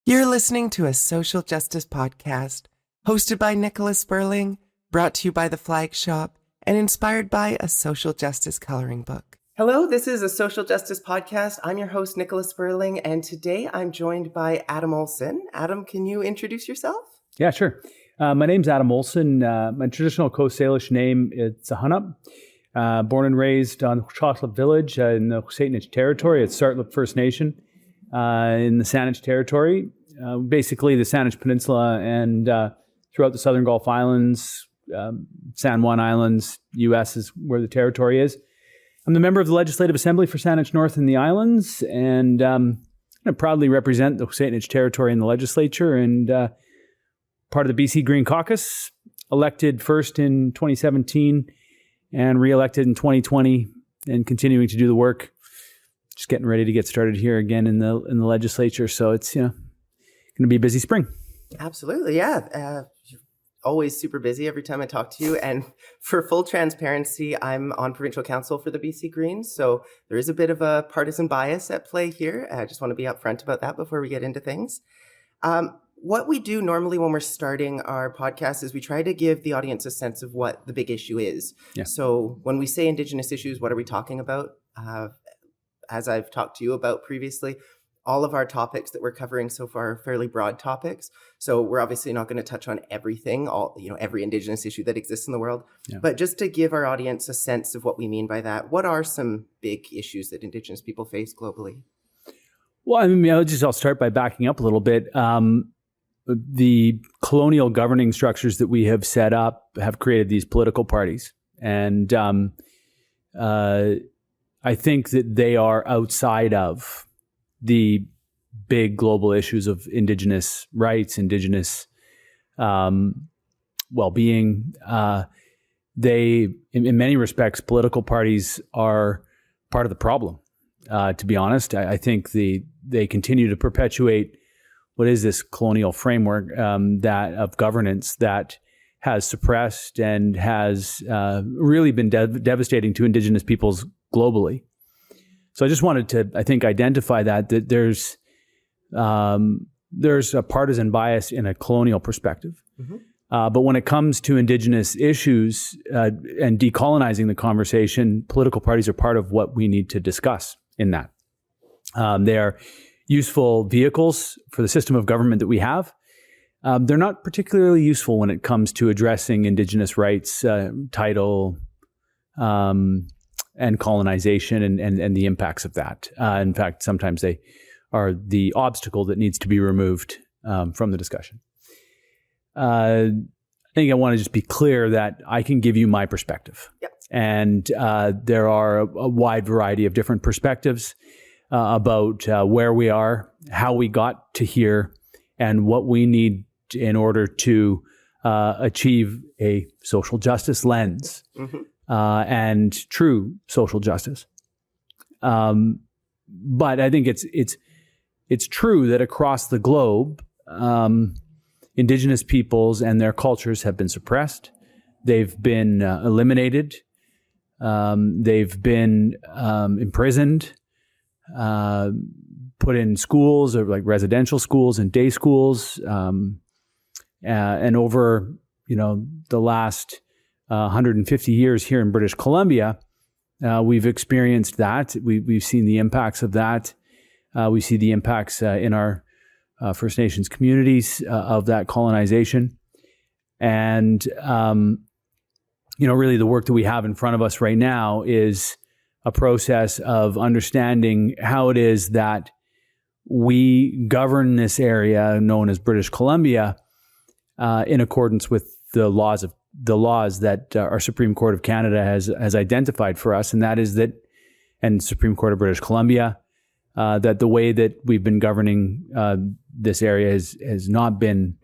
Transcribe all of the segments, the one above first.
You're listening to a social justice podcast hosted by Nicola Spurling, brought to you by The Flag Shop, and inspired by a social justice coloring book. Hello, this is a social justice podcast. I'm your host, Nicola Spurling, and today I'm joined by Adam Olsen. Adam, can you introduce yourself? Yeah, sure. My name's Adam Olsen. My traditional Coast Salish name is SÄHENEP. Born and raised on Tsartlip village in the JOÞ�EÐ�P territory at Tsartlip First Nation in the SÄHENEP territory. Basically, the SÄHENEP Peninsula and throughout the Southern Gulf Islands, San Juan Islands, U.S. is where the territory is. I'm the member of the Legislative Assembly for SÄHENEP North and the Islands, and I proudly represent the JOÞ�EÐ�P territory in the legislature and part of the BC Green Caucus, elected first in 2017 and re-elected in 2020, and continuing to do the work. Just getting ready to get started here again in the legislature. So it's going to be a busy spring. Absolutely, yeah. You're always super busy every time I talk to you. And for full transparency, I'm on provincial council for the BC Greens. So there is a bit of a partisan bias at play here. I just want to be upfront about that before we get into things. What we do normally when we're starting our podcast is we try to give the audience a sense of what the big issue is. Yeah. So when we say Indigenous issues, what are we talking about? As I've talked to you about previously, all of our topics that we're covering so far are fairly broad topics. So we're obviously not going to touch on everything, every Indigenous issue that exists in the world. Yeah. But just to give our audience a sense of what we mean by that, what are some big issues that Indigenous people face globally? Well, I'll start by backing up a little bit. The colonial governing structures that we have set up have created these political parties. And I think that they are outside of the big global issues of Indigenous rights, Indigenous well-being. They, in many respects, political parties are part of the problem. To be honest, I think they continue to perpetuate what is this colonial framework that of governance that has suppressed and has really been devastating to Indigenous peoples globally. So I just wanted to, I think, identify that there's a partisan bias in a colonial perspective. Mm-hmm. But when it comes to Indigenous issues and decolonizing the conversation, political parties are part of what we need to discuss in that. They are useful vehicles for the system of government that we have. They're not particularly useful when it comes to addressing Indigenous rights, title, and colonization and the impacts of that. In fact, sometimes they are the obstacle that needs to be removed from the discussion. I think I want to just be clear that I can give you my perspective. Yep. And there are a wide variety of different perspectives about where we are, how we got to here, and what we need in order to achieve a social justice lens. Mm-hmm. And true social justice. But I think it's true that across the globe, Indigenous peoples and their cultures have been suppressed. They've been eliminated. They've been imprisoned, put in schools or like residential schools and day schools. And over, the last 150 years here in British Columbia, we've experienced that. We've seen the impacts of that. We see the impacts in our First Nations communities of that colonization. And, really the work that we have in front of us right now is a process of understanding how it is that we govern this area known as British Columbia in accordance with the laws that our Supreme Court of Canada has identified for us, and that is that, and Supreme Court of British Columbia, that the way that we've been governing this area has not been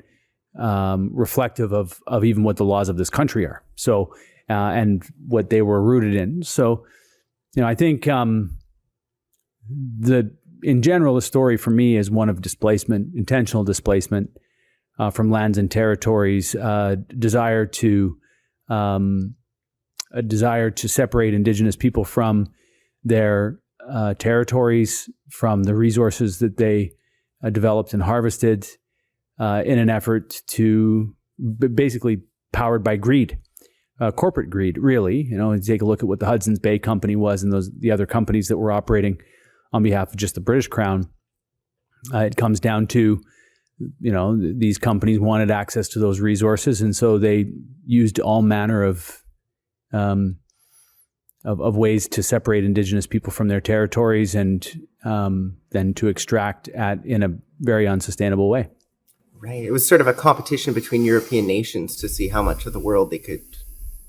reflective of even what the laws of this country are. So, and what they were rooted in. So, I think in general, the story for me is one of displacement, intentional displacement from lands and territories, a desire to separate Indigenous people from their territories, from the resources that they developed and harvested in an effort to basically powered by greed, corporate greed, really. You take a look at what the Hudson's Bay Company was and the other companies that were operating on behalf of just the British Crown. It comes down to, these companies wanted access to those resources, and so they used all manner of ways to separate Indigenous people from their territories and then to extract in a very unsustainable way. Right. It was sort of a competition between European nations to see how much of the world they could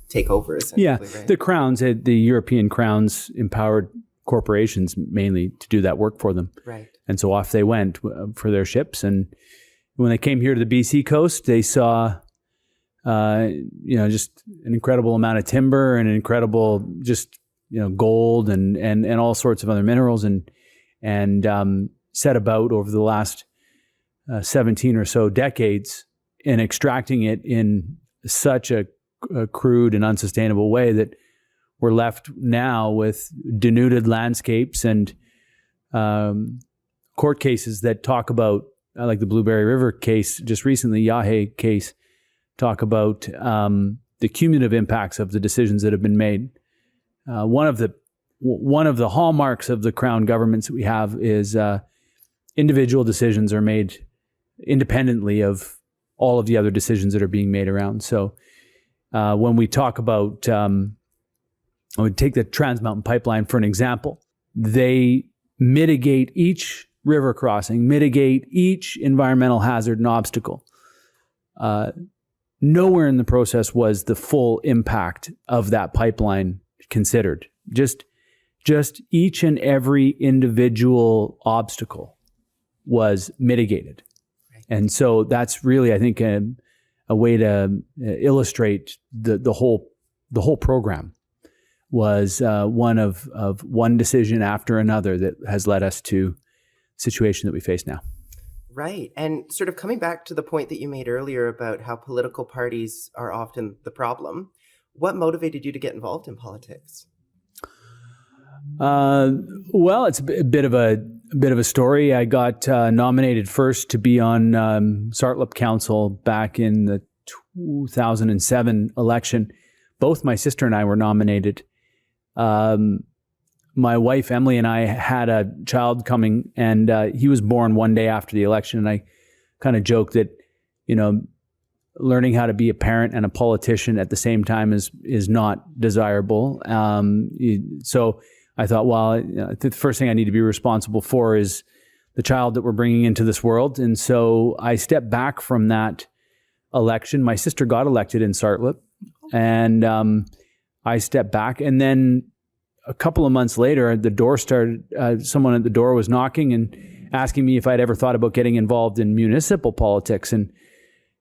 take over, essentially. Yeah, right? The European crowns empowered corporations mainly to do that work for them. Right. And so off they went for their ships. And when they came here to the BC coast, they saw, just an incredible amount of timber and an incredible gold and all sorts of other minerals and set about over the last 17 or so decades in extracting it in such a crude and unsustainable way that we're left now with denuded landscapes and court cases that talk about, like the Blueberry River case just recently, JOHዔ case, talk about the cumulative impacts of the decisions that have been made. One of the hallmarks of the Crown governments that we have is individual decisions are made independently of all of the other decisions that are being made around. So when we talk about, I would take the Trans Mountain Pipeline for an example. They mitigate each river crossing, mitigate each environmental hazard and obstacle. Nowhere in the process was the full impact of that pipeline considered. Just each and every individual obstacle was mitigated. And so that's really, I think, a way to illustrate the whole program was one of one decision after another that has led us to the situation that we face now. Right. And sort of coming back to the point that you made earlier about how political parties are often the problem, what motivated you to get involved in politics? Well, it's a bit of a story. I got nominated first to be on Tsartlip Council back in the 2007 election. Both my sister and I were nominated. My wife, Emily, and I had a child coming, and he was born one day after the election. And I kind of joked that, learning how to be a parent and a politician at the same time is not desirable. So I thought, well, the first thing I need to be responsible for is the child that we're bringing into this world. And so I stepped back from that election. My sister got elected in Tsartlip, and I stepped back. And then a couple of months later, the door started, someone at the door was knocking and asking me if I'd ever thought about getting involved in municipal politics. And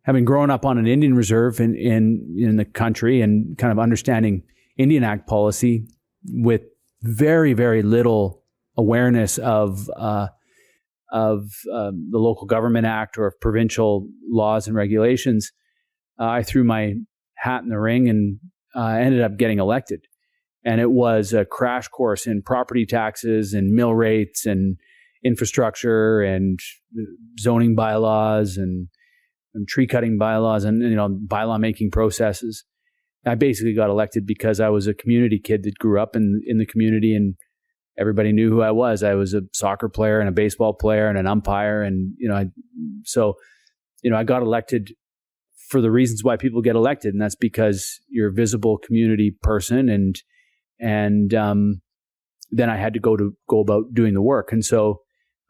having grown up on an Indian reserve in the country and kind of understanding Indian Act policy with very, very little awareness of the Local Government Act or of provincial laws and regulations, I threw my hat in the ring and ended up getting elected. And it was a crash course in property taxes and mill rates and infrastructure and zoning bylaws and tree cutting bylaws and bylaw making processes. I basically got elected because I was a community kid that grew up in the community, and everybody knew who I was. I was a soccer player and a baseball player and an umpire, and I got elected for the reasons why people get elected, and that's because you're a visible community person, and then I had to go about doing the work. And so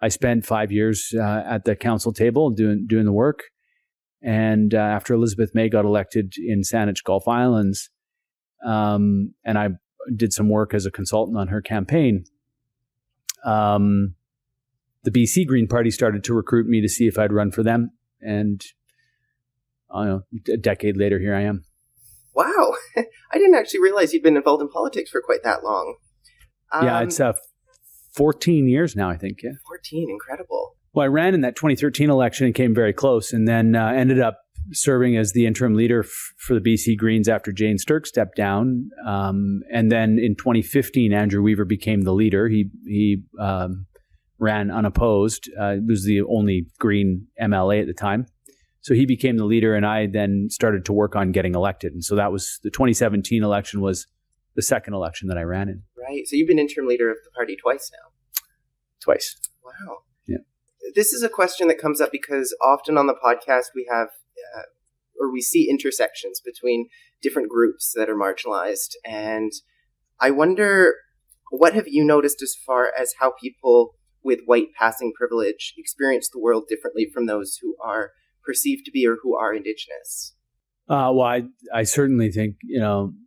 I spent 5 years at the council table doing the work. And after Elizabeth May got elected in Saanich Gulf Islands, and I did some work as a consultant on her campaign, the BC Green Party started to recruit me to see if I'd run for them. And a decade later, here I am. Wow. I didn't actually realize you'd been involved in politics for quite that long. Yeah, it's 14 years now, I think. Yeah. 14, incredible. Well, I ran in that 2013 election and came very close, and then ended up serving as the interim leader for the BC Greens after Jane Sturck stepped down. And then in 2015, Andrew Weaver became the leader. He ran unopposed. He was the only Green MLA at the time. So he became the leader, and I then started to work on getting elected. And so that was the 2017 election was the second election that I ran in. Right. So you've been interim leader of the party twice now. Twice. Wow. Yeah. This is a question that comes up because often on the podcast we have, or we see intersections between different groups that are marginalized. And I wonder, what have you noticed as far as how people with white passing privilege experience the world differently from those who are perceived to be or who are Indigenous? Well, I certainly think,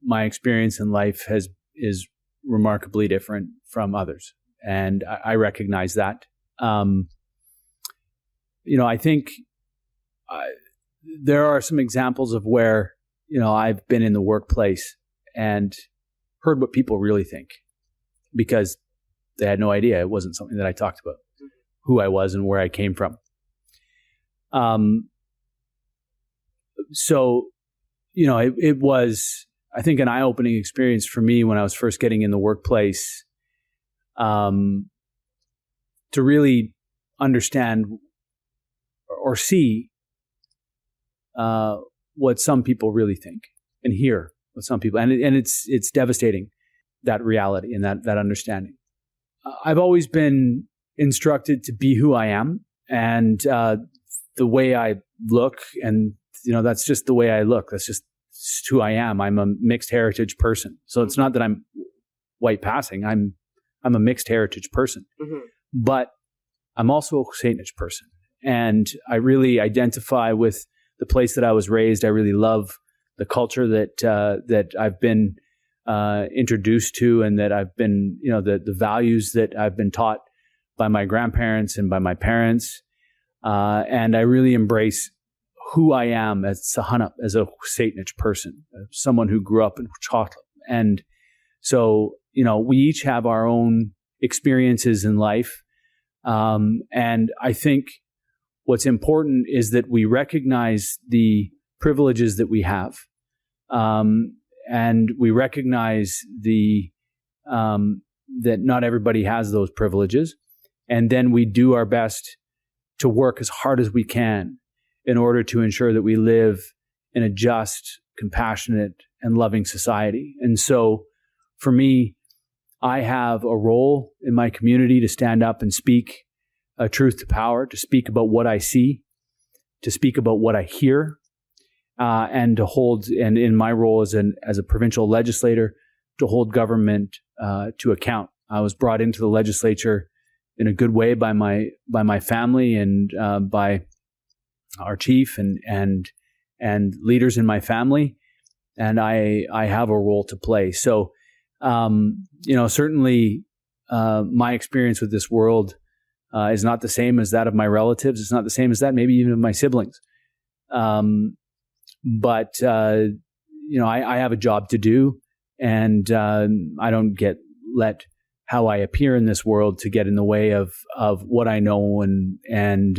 my experience in life is remarkably different from others. And I recognize that. I think there are some examples of where, I've been in the workplace and heard what people really think because they had no idea. It wasn't something that I talked about, who I was and where I came from. So, it was, I think, an eye-opening experience for me when I was first getting in the workplace, to really understand or see what some people really think and hear what some people, and it's devastating, that reality and that understanding. I've always been instructed to be who I am, and the way I look, and that's just the way I look. That's just who I am. I'm a mixed heritage person, so it's not that I'm white passing. I'm a mixed heritage person, but I'm also a XWµETHǐ person, and I really identify with the place that I was raised. I really love the culture that I've been introduced to, and that I've been, the values that I've been taught by my grandparents and by my parents, and I really embrace who I am as SÄH*HENEP, as a XWµETHǐ person, someone who grew up in Tsartlip. And so, we each have our own experiences in life. And I think what's important is that we recognize the privileges that we have. And we recognize that not everybody has those privileges. And then we do our best to work as hard as we can in order to ensure that we live in a just, compassionate, and loving society. And so for me, I have a role in my community to stand up and speak truth to power, to speak about what I see, to speak about what I hear, and to hold, and in my role as a provincial legislator, to hold government to account. I was brought into the legislature in a good way by my family and by our chief and leaders in my family, and I have a role to play. So, certainly my experience with this world is not the same as that of my relatives. It's not the same as that maybe even of my siblings. But I have a job to do, and I don't let how I appear in this world to get in the way of what I know and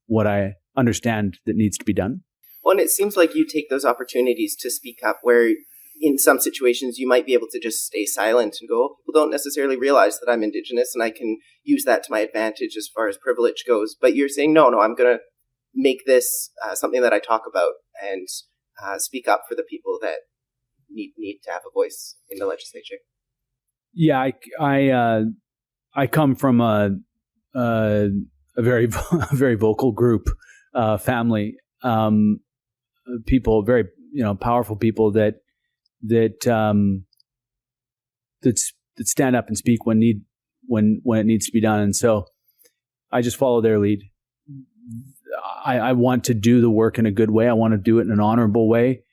what I understand that needs to be done. Well, and it seems like you take those opportunities to speak up where in some situations you might be able to just stay silent and go, people don't necessarily realize that I'm Indigenous and I can use that to my advantage as far as privilege goes. But you're saying, no, I'm going to make this something that I talk about and speak up for the people that need to have a voice in the legislature. Yeah, I come from a very very vocal group, family, people, very powerful people that stand up and speak when it needs to be done, and so I just follow their lead. I want to do the work in a good way. I want to do it in an honorable way.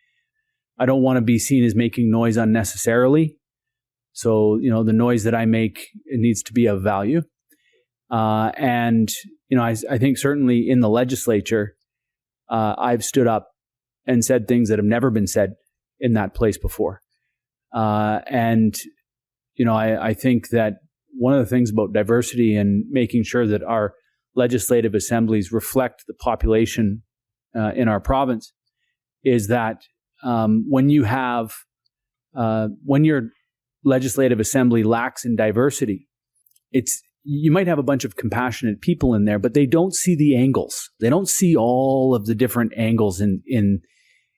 I don't want to be seen as making noise unnecessarily. So, the noise that I make, it needs to be of value. And I think certainly in the legislature, I've stood up and said things that have never been said in that place before. And I think that one of the things about diversity and making sure that our legislative assemblies reflect the population in our province is that when your legislative assembly lacks in diversity, you might have a bunch of compassionate people in there, but they don't see the angles. They don't see all of the different angles in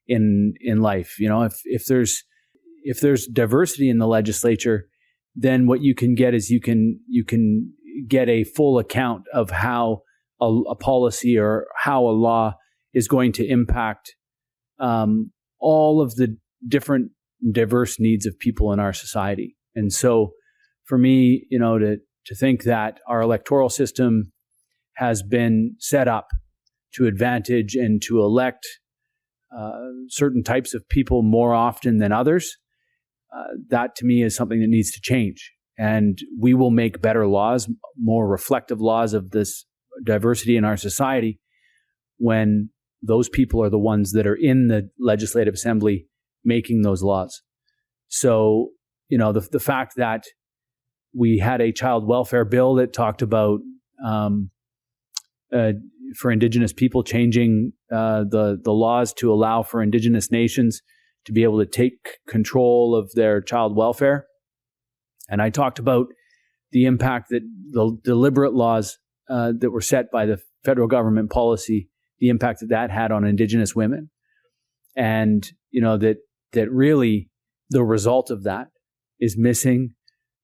life. If there's diversity in the legislature, then what you can get is you can get a full account of how a policy or how a law is going to impact all of the different diverse needs of people in our society. And so for me, to think that our electoral system has been set up to advantage and to elect certain types of people more often than others, that to me is something that needs to change. And we will make better laws, more reflective laws of this diversity in our society when those people are the ones that are in the Legislative Assembly making those laws. So, the fact that we had a child welfare bill that talked about for Indigenous people changing the laws to allow for Indigenous nations to be able to take control of their child welfare. And I talked about the impact that the deliberate laws that were set by the federal government policy, the impact that had on Indigenous women. And, that really the result of that is missing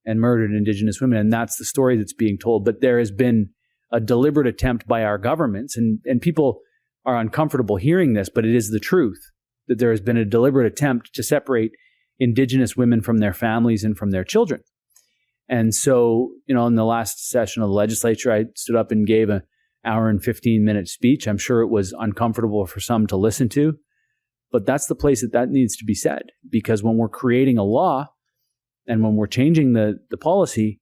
and murdered Indigenous women. And that's the story that's being told. But there has been a deliberate attempt by our governments, and people are uncomfortable hearing this, but it is the truth, that there has been a deliberate attempt to separate Indigenous women from their families and from their children. And so, in the last session of the legislature, I stood up and gave an hour and 15-minute speech. I'm sure it was uncomfortable for some to listen to, but that's the place that needs to be said, because when we're creating a law and when we're changing the policy,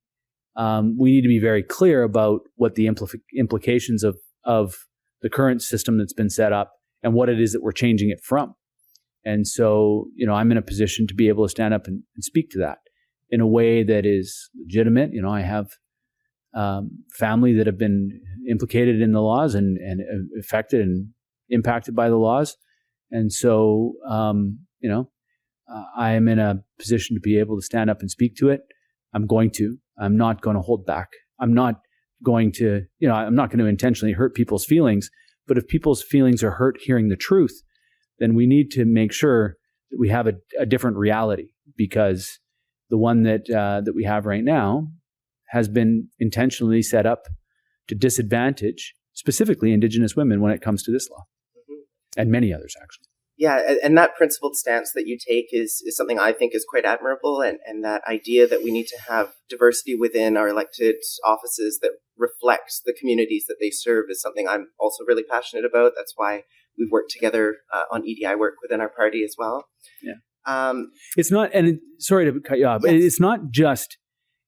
we need to be very clear about what the implications of the current system that's been set up and what it is that we're changing it from. And so, I'm in a position to be able to stand up and speak to that in a way that is legitimate. I have family that have been implicated in the laws and affected and impacted by the laws. And so, I am in a position to be able to stand up and speak to it. I'm not going to hold back. I'm not going to intentionally hurt people's feelings, but if people's feelings are hurt hearing the truth, then we need to make sure that we have a different reality, because the one that we have right now has been intentionally set up to disadvantage specifically Indigenous women when it comes to this law, and many others, actually. Yeah, and that principled stance that you take is something I think is quite admirable, and that idea that we need to have diversity within our elected offices that reflects the communities that they serve is something I'm also really passionate about. That's why we've worked together on EDI work within our party as well. Yeah. It's not, sorry to cut you off, yes. It's not just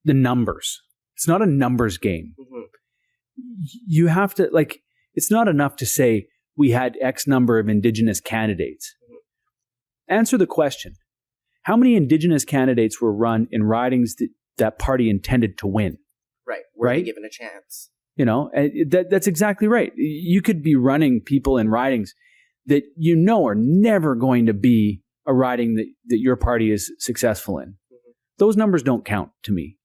the numbers. It's not a numbers game. Mm-hmm. You have to, it's not enough to say we had X number of Indigenous candidates. Mm-hmm. Answer the question. How many Indigenous candidates were run in ridings that party intended to win? Right. Were they given a chance? That's exactly right. You could be running people in ridings that are never going to be a riding that your party is successful in. Mm-hmm. Those numbers don't count to me.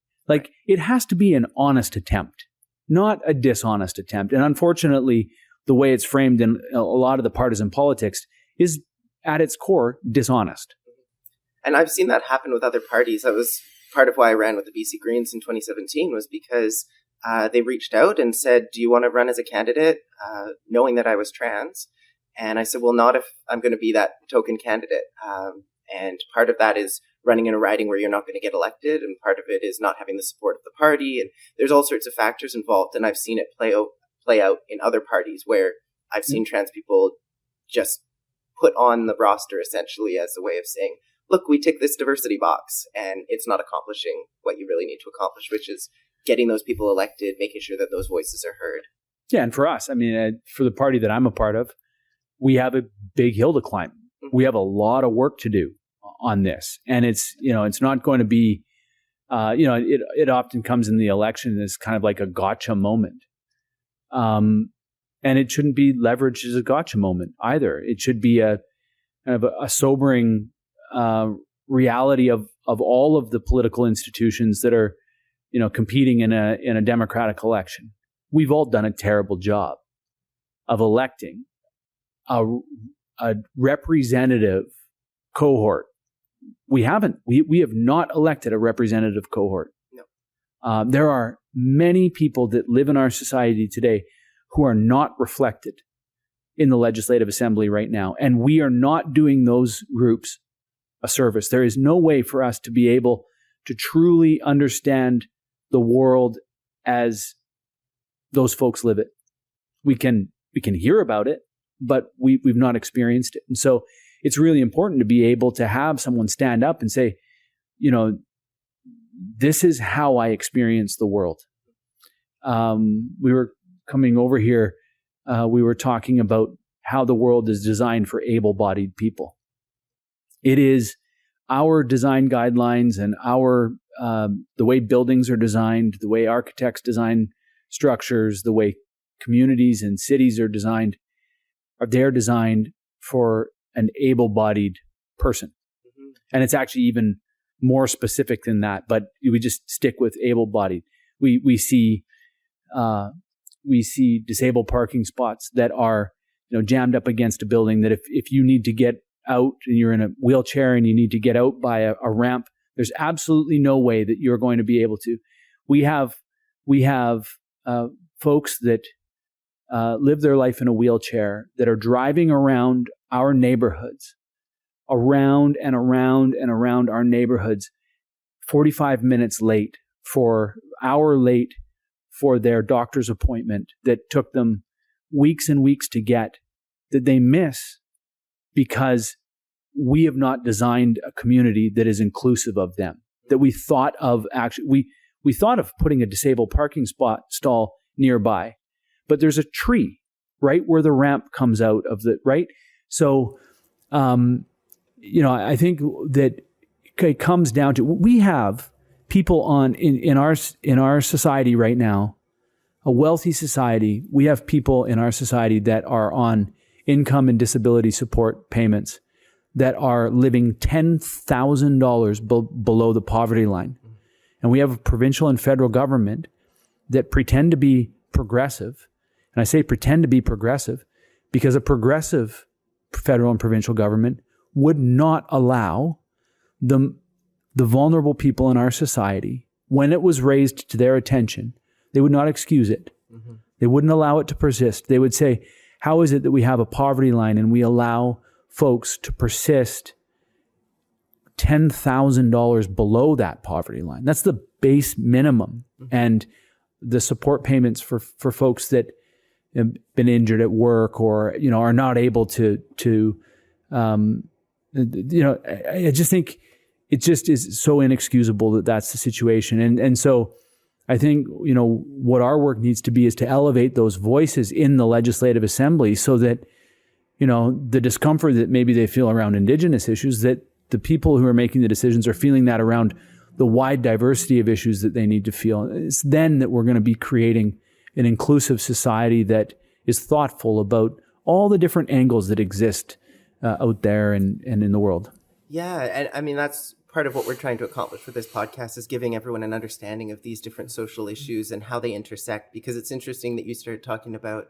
It has to be an honest attempt, not a dishonest attempt. And unfortunately, the way it's framed in a lot of the partisan politics is at its core dishonest. And I've seen that happen with other parties. That was part of why I ran with the BC Greens in 2017, was because they reached out and said, do you want to run as a candidate, knowing that I was trans? And I said, well, not if I'm going to be that token candidate. And part of that is running in a riding where you're not going to get elected. And part of it is not having the support of the party. And there's all sorts of factors involved. And I've seen it play out in other parties where I've seen trans people just put on the roster essentially as a way of saying, look, we tick this diversity box, and it's not accomplishing what you really need to accomplish, which is getting those people elected, making sure that those voices are heard. Yeah, and for us, for the party that I'm a part of, we have a big hill to climb. Mm-hmm. We have a lot of work to do on this, and it's not going to be, it often comes in the election as kind of like a gotcha moment. And it shouldn't be leveraged as a gotcha moment either. It should be a kind of a sobering reality of all of the political institutions that are competing in a democratic election. We've all done a terrible job of electing a representative cohort. We haven't. We have not elected a representative cohort. No. There are many people that live in our society today who are not reflected in the Legislative Assembly right now. And we are not doing those groups a service. There is no way for us to be able to truly understand the world as those folks live it. We can hear about it, but we've not experienced it. And so it's really important to be able to have someone stand up and say, this is how I experience the world. We were coming over here, we were talking about how the world is designed for able-bodied people. It is our design guidelines and the way buildings are designed, the way architects design structures, the way communities and cities are designed, they're designed for an able-bodied person. Mm-hmm. And it's actually even more specific than that, but we just stick with able-bodied. We see disabled parking spots that are jammed up against a building, that if you need to get out and you're in a wheelchair and you need to get out by a ramp, there's absolutely no way that you're going to be able to. We have folks that live their life in a wheelchair that are driving around our neighborhoods, around and around and around our neighborhoods, 45 minutes late for their doctor's appointment that took them weeks and weeks to get, that they miss because we have not designed a community that is inclusive of them. That we thought of we thought of putting a disabled parking stall nearby, but there's a tree right where the ramp comes out of the right. So, I think that it comes down to, we have people in our society right now, a wealthy society. We have people in our society that are on income and disability support payments that are living $10,000 below the poverty line. And we have a provincial and federal government that pretend to be progressive. And I say pretend to be progressive because a progressive federal and provincial government would not allow the vulnerable people in our society, when it was raised to their attention, they would not excuse it. Mm-hmm. They wouldn't allow it to persist. They would say, how is it that we have a poverty line and we allow folks to persist $10,000 below that poverty line? That's the base minimum. Mm-hmm. And the support payments for folks that have been injured at work or, are not able to I just think it just is so inexcusable that that's the situation. And so I think, what our work needs to be is to elevate those voices in the Legislative Assembly so that, the discomfort that maybe they feel around Indigenous issues, that the people who are making the decisions are feeling that around the wide diversity of issues that they need to feel. It's then that we're going to be creating an inclusive society that is thoughtful about all the different angles that exist out there and in the world. Yeah, and I mean, that's part of what we're trying to accomplish with this podcast, is giving everyone an understanding of these different social issues and how they intersect, because it's interesting that you started talking about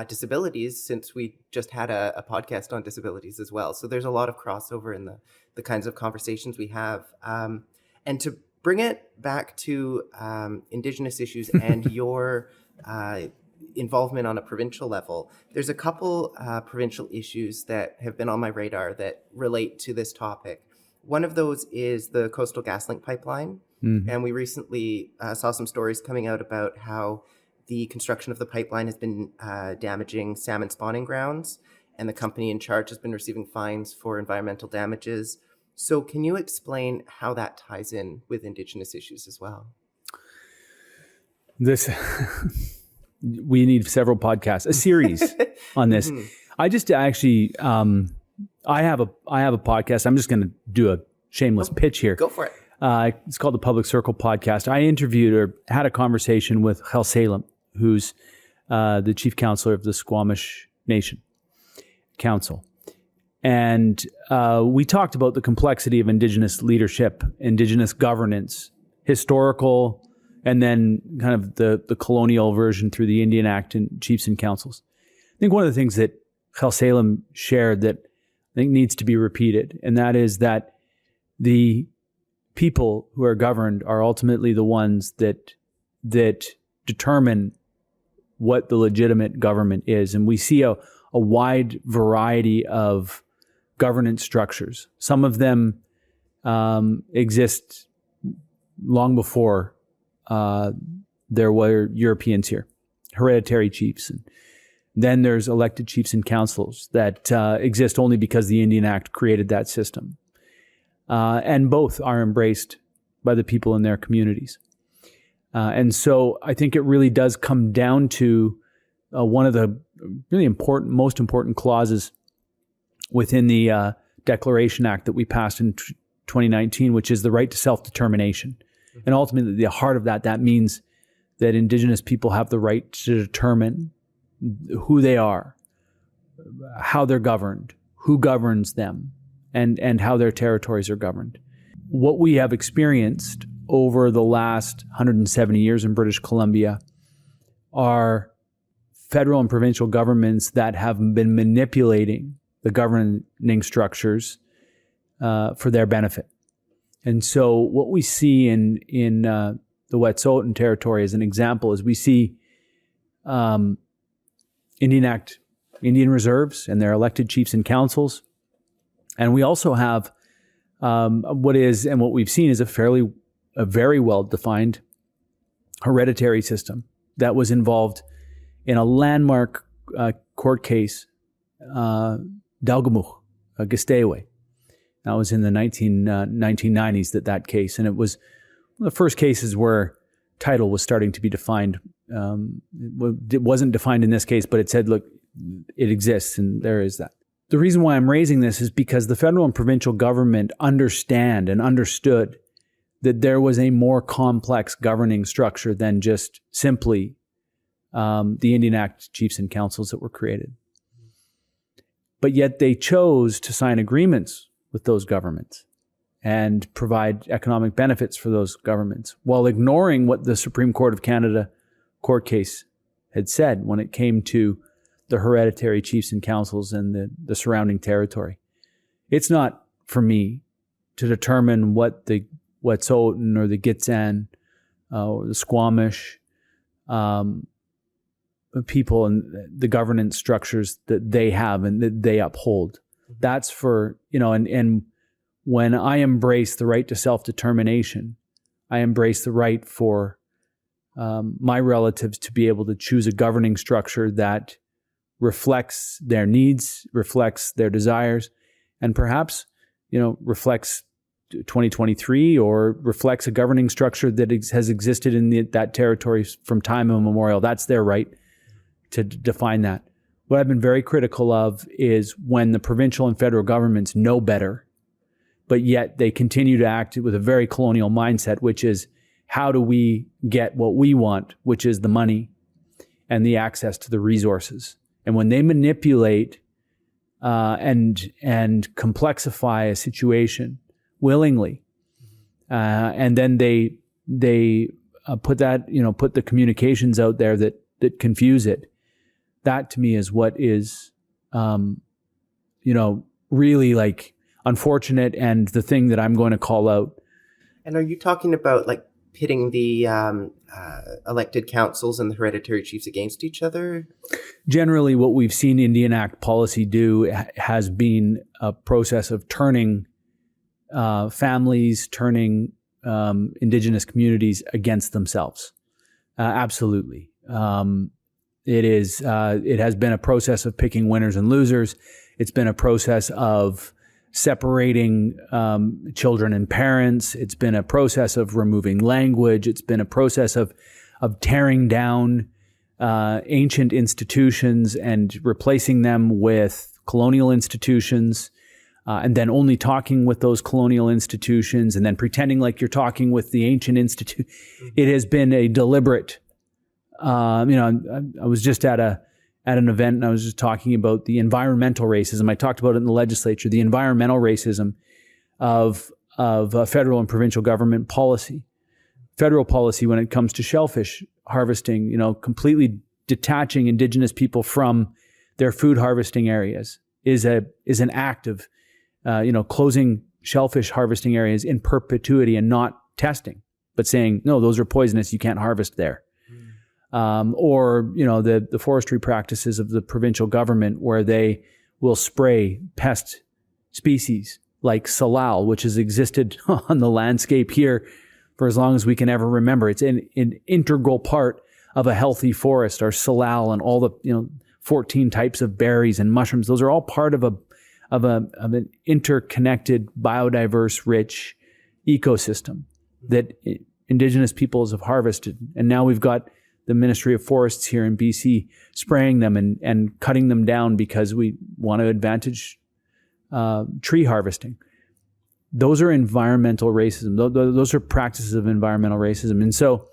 disabilities, since we just had a podcast on disabilities as well. So there's a lot of crossover in the kinds of conversations we have. And to bring it back to Indigenous issues and your involvement on a provincial level, there's a couple provincial issues that have been on my radar that relate to this topic. One of those is the Coastal GasLink pipeline. Mm-hmm. And we recently saw some stories coming out about how the construction of the pipeline has been damaging salmon spawning grounds, and the company in charge has been receiving fines for environmental damages. So can you explain how that ties in with Indigenous issues as well? We need several podcasts, a series on this. Mm-hmm. I just actually, I have a podcast. I'm just going to do a shameless pitch here. Go for it. It's called the Public Circle Podcast. I interviewed or had a conversation with JOÞ�EÐ�P, who's the chief counselor of the Squamish Nation Council. And we talked about the complexity of Indigenous leadership, Indigenous governance, historical and then kind of the colonial version through the Indian Act and chiefs and councils. I think one of the things that Salem shared that I think needs to be repeated, and that is that the people who are governed are ultimately the ones that determine what the legitimate government is. And we see a wide variety of governance structures. Some of them exist long before there were Europeans here, hereditary chiefs. And then there's elected chiefs and councils that exist only because the Indian Act created that system. And both are embraced by the people in their communities. And so I think it really does come down to one of the really most important clauses within the Declaration Act that we passed in 2019, which is the right to self-determination. And ultimately, the heart of that means that Indigenous people have the right to determine who they are, how they're governed, who governs them, and how their territories are governed. What we have experienced over the last 170 years in British Columbia are federal and provincial governments that have been manipulating the governing structures for their benefit. And so what we see in the Wet'suwet'en territory as an example is we see Indian Act, Indian reserves and their elected chiefs and councils. And we also have what we've seen is a very well-defined hereditary system that was involved in a landmark court case, Dalgamuch, Gisteway. That was in the 1990s, that case. And it was one of the first cases where title was starting to be defined. It wasn't defined in this case, but it said, look, it exists, and there is that. The reason why I'm raising this is because the federal and provincial government understood that there was a more complex governing structure than just simply the Indian Act chiefs and councils that were created. But yet they chose to sign agreements with those governments and provide economic benefits for those governments while ignoring what the Supreme Court of Canada court case had said when it came to the hereditary chiefs and councils and the surrounding territory. It's not for me to determine what the Wet'suwet'en or the Gitxsan or the Squamish people and the governance structures that they have and that they uphold. That's for, and when I embrace the right to self-determination, I embrace the right for my relatives to be able to choose a governing structure that reflects their needs, reflects their desires, and perhaps, reflects 2023 or reflects a governing structure that has existed in that territory from time immemorial. That's their right to define that. What I've been very critical of is when the provincial and federal governments know better, but yet they continue to act with a very colonial mindset, which is how do we get what we want, which is the money and the access to the resources. And when they manipulate and complexify a situation willingly, and then they put the communications out there that confuse it, that to me is what is, really like unfortunate and the thing that I'm going to call out. And are you talking about like pitting the elected councils and the hereditary chiefs against each other? Generally, what we've seen Indian Act policy do has been a process of turning families, turning Indigenous communities against themselves. Absolutely. It has been a process of picking winners and losers. It's been a process of separating children and parents. It's been a process of removing language. It's been a process of tearing down ancient institutions and replacing them with colonial institutions, and then only talking with those colonial institutions and then pretending like you're talking with the ancient institute. It has been a deliberate, I was just at an event and I was just talking about the environmental racism. I talked about it in the legislature, the environmental racism of federal and provincial government policy. federal policy when it comes to shellfish harvesting, completely detaching Indigenous people from their food harvesting areas is an act of, closing shellfish harvesting areas in perpetuity and not testing, but saying, no, those are poisonous, you can't harvest there. Or the forestry practices of the provincial government where they will spray pest species like səlilwətaЛ, which has existed on the landscape here for as long as we can ever remember. It's an integral part of a healthy forest, our səlilwətaL and all the 14 types of berries and mushrooms. Those are all part of an interconnected, biodiverse, rich ecosystem that Indigenous peoples have harvested. And now we've got the Ministry of Forests here in BC spraying them and cutting them down because we want to advantage tree harvesting. Those are environmental racism. Those are practices of environmental racism. And so,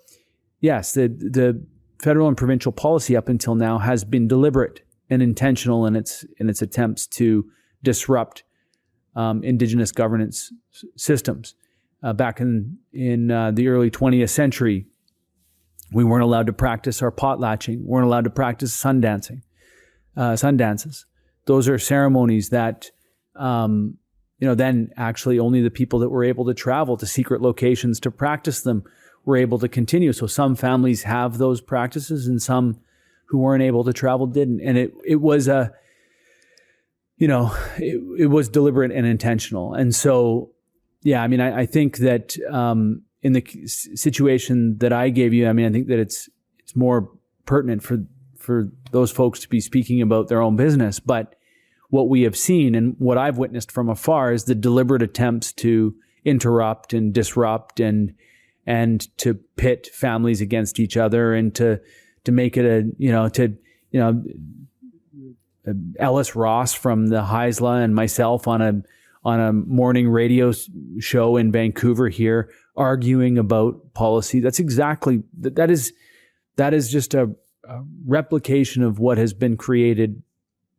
yes, the federal and provincial policy up until now has been deliberate and intentional in its attempts to disrupt Indigenous governance systems. Back in the early 20th century, we weren't allowed to practice our potlatching, weren't allowed to practice sundances. Those are ceremonies that, then actually only the people that were able to travel to secret locations to practice them were able to continue. So some families have those practices and some who weren't able to travel didn't. And it was it was deliberate and intentional. And so, yeah, I think that in the situation that I gave you, I think that it's more pertinent for those folks to be speaking about their own business. But what we have seen and what I've witnessed from afar is the deliberate attempts to interrupt and disrupt and to pit families against each other and to make it Ellis Ross from the Heisla and myself on a morning radio show in Vancouver here arguing about policy. That's exactly that is just a replication of what has been created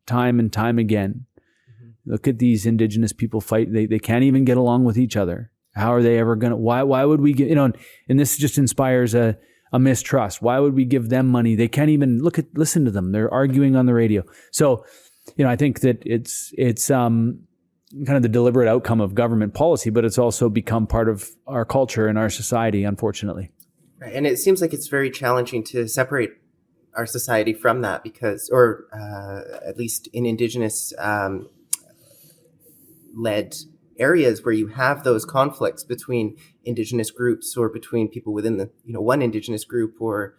time and time again. Mm-hmm. Look at these Indigenous people fight. They can't even get along with each other. How are they ever going to, why would we get, and this just inspires a mistrust. Why would we give them money? They can't even listen to them. They're arguing on the radio. So, I think that it's kind of the deliberate outcome of government policy, but it's also become part of our culture and our society, unfortunately. Right. And it seems like it's very challenging to separate our society from that because, or at least in Indigenous led areas where you have those conflicts between Indigenous groups or between people within the, one Indigenous group or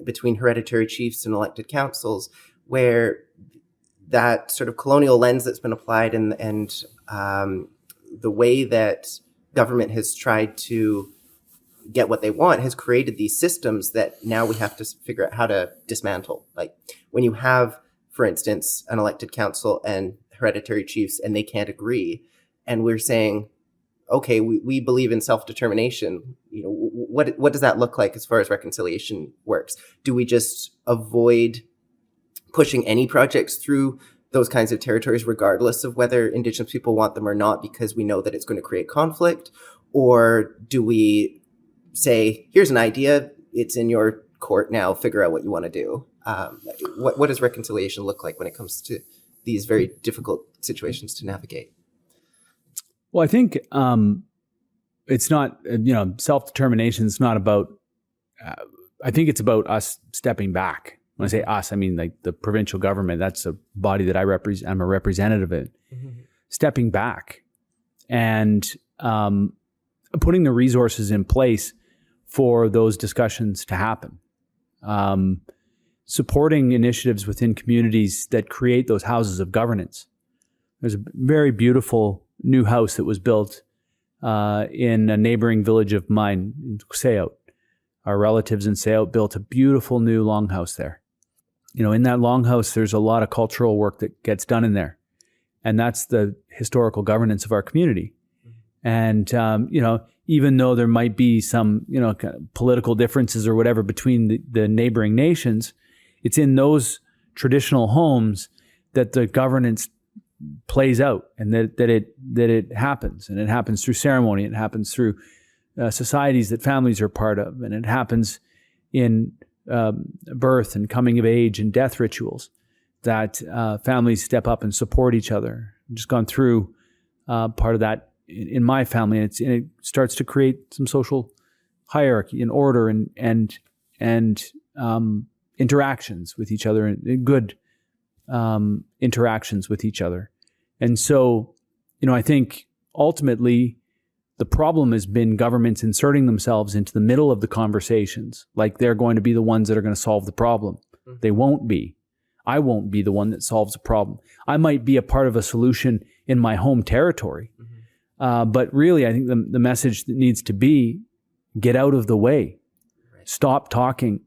between hereditary chiefs and elected councils, where that sort of colonial lens that's been applied and the way that government has tried to get what they want has created these systems that now we have to figure out how to dismantle. Like when you have, for instance, an elected council and hereditary chiefs and they can't agree, and we're saying, okay, we believe in self-determination. What does that look like as far as reconciliation works? Do we just avoid pushing any projects through those kinds of territories, regardless of whether Indigenous people want them or not, because we know that it's going to create conflict? Or do we say, here's an idea, it's in your court now, figure out what you want to do? What does reconciliation look like when it comes to these very difficult situations to navigate? Well, I think it's not, self-determination is not about, I think it's about us stepping back. When I say us, I mean like the provincial government. That's a body that I represent. I'm a representative of it. Mm-hmm. Stepping back and putting the resources in place for those discussions to happen. Supporting initiatives within communities that create those houses of governance. There's a very beautiful new house that was built in a neighboring village of mine in Tsleil-Waututh. Our relatives in Tsleil-Waututh built a beautiful new longhouse there. In that longhouse, there's a lot of cultural work that gets done in there. And that's the historical governance of our community. And, even though there might be some, kind of political differences or whatever between the neighboring nations, it's in those traditional homes that the governance plays out and that it happens. And it happens through ceremony. It happens through societies that families are part of, and it happens in birth and coming of age and death rituals, that families step up and support each other. I've just gone through part of that in my family, and it starts to create some social hierarchy and order and interactions with each other, and good interactions with each other. And so, I think ultimately the problem has been governments inserting themselves into the middle of the conversations, like they're going to be the ones that are going to solve the problem. Mm-hmm. They won't be. I won't be the one that solves the problem. I might be a part of a solution in my home territory. Mm-hmm. But really, I think the message that needs to be, get out of the way. Right. Stop talking,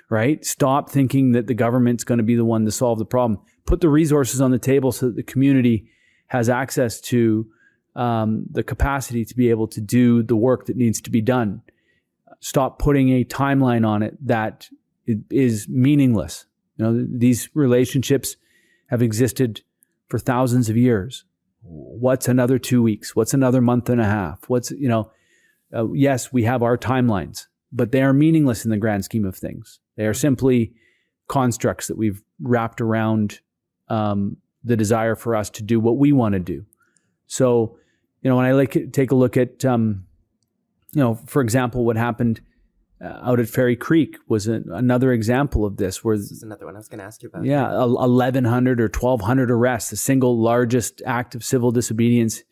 right? Stop thinking that the government's going to be the one to solve the problem. Put the resources on the table so that the community has access to the capacity to be able to do the work that needs to be done. Stop putting a timeline on it that is meaningless. These relationships have existed for thousands of years. What's another 2 weeks? What's another month and a half? Yes, we have our timelines, but they are meaningless in the grand scheme of things. They are simply constructs that we've wrapped around the desire for us to do what we want to do. So, when I take a look at, for example, what happened out at Fairy Creek was another example of this. This is another one I was going to ask you about. Yeah, 1,100 or 1,200 arrests, the single largest act of civil disobedience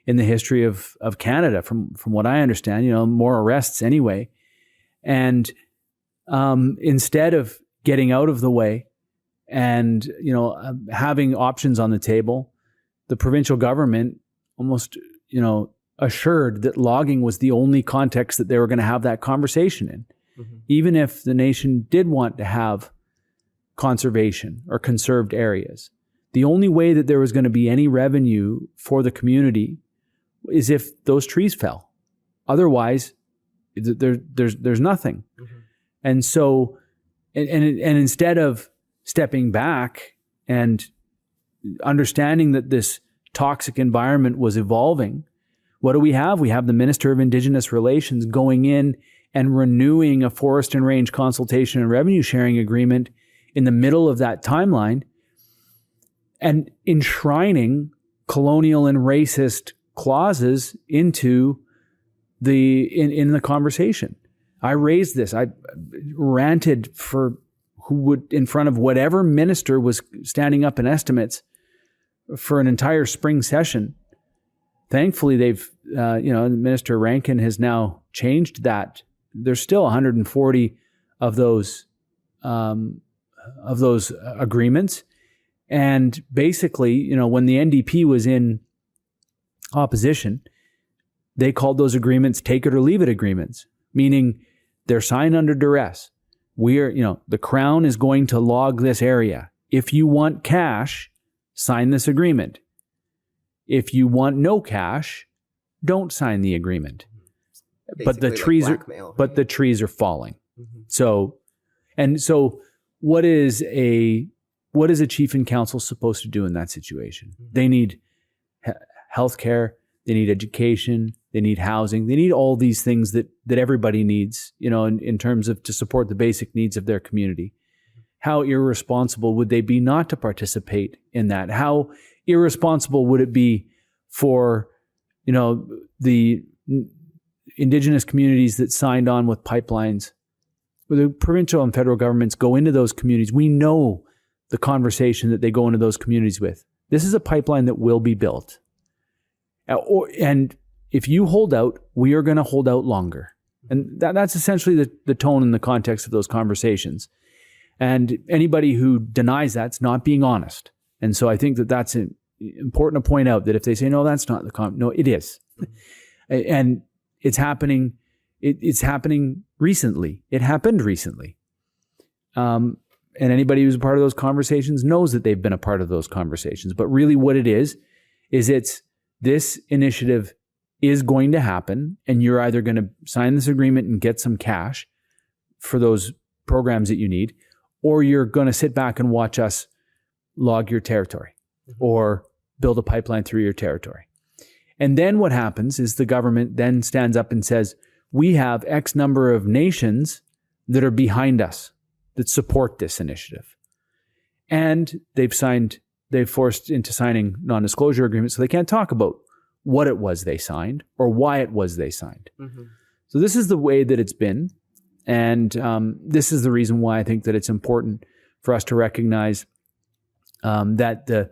in the history of Canada, from what I understand. More arrests anyway. And instead of getting out of the way and having options on the table, the provincial government almost assured that logging was the only context that they were going to have that conversation in. Mm-hmm. Even if the nation did want to have conservation or conserved areas, the only way that there was going to be any revenue for the community is if those trees fell. Otherwise, there's nothing. Mm-hmm. And so, and instead of stepping back and understanding that this toxic environment was evolving, what do we have? We have the Minister of Indigenous Relations going in and renewing a forest and range consultation and revenue sharing agreement in the middle of that timeline and enshrining colonial and racist clauses into in the conversation. I raised this. I ranted in front of whatever minister was standing up in estimates for an entire spring session. Thankfully, they've, Minister Rankin has now changed that. There's still 140 of those agreements. And basically, when the NDP was in opposition, they called those agreements take it or leave it agreements, meaning they're signed under duress. The Crown is going to log this area. If you want cash, sign this agreement. If you want no cash, don't sign the agreement. Basically, but the trees are falling. Mm-hmm. So what is a chief and council supposed to do in that situation? Mm-hmm. They need healthcare, they need education, they need housing, they need all these things that everybody needs, in terms of to support the basic needs of their community. How irresponsible would they be not to participate in that? How irresponsible would it be for, the Indigenous communities that signed on with pipelines? Where the provincial and federal governments go into those communities. We know the conversation that they go into those communities with. This is a pipeline that will be built. And if you hold out, we are going to hold out longer. And that's essentially the tone and the context of those conversations. And anybody who denies that's not being honest. And so I think that's important to point out, that if they say, no, that's not no, it is. And it's happening. It's happening recently. It happened recently. And anybody who's a part of those conversations knows that they've been a part of those conversations. But really what it is it's this initiative is going to happen, and you're either going to sign this agreement and get some cash for those programs that you need, or you're going to sit back and watch us log your territory or build a pipeline through your territory. And then what happens is the government then stands up and says, we have X number of nations that are behind us, that support this initiative. And they've forced into signing non-disclosure agreements, so they can't talk about what it was they signed or why it was they signed. Mm-hmm. So this is the way that it's been. And this is the reason why I think that it's important for us to recognize that the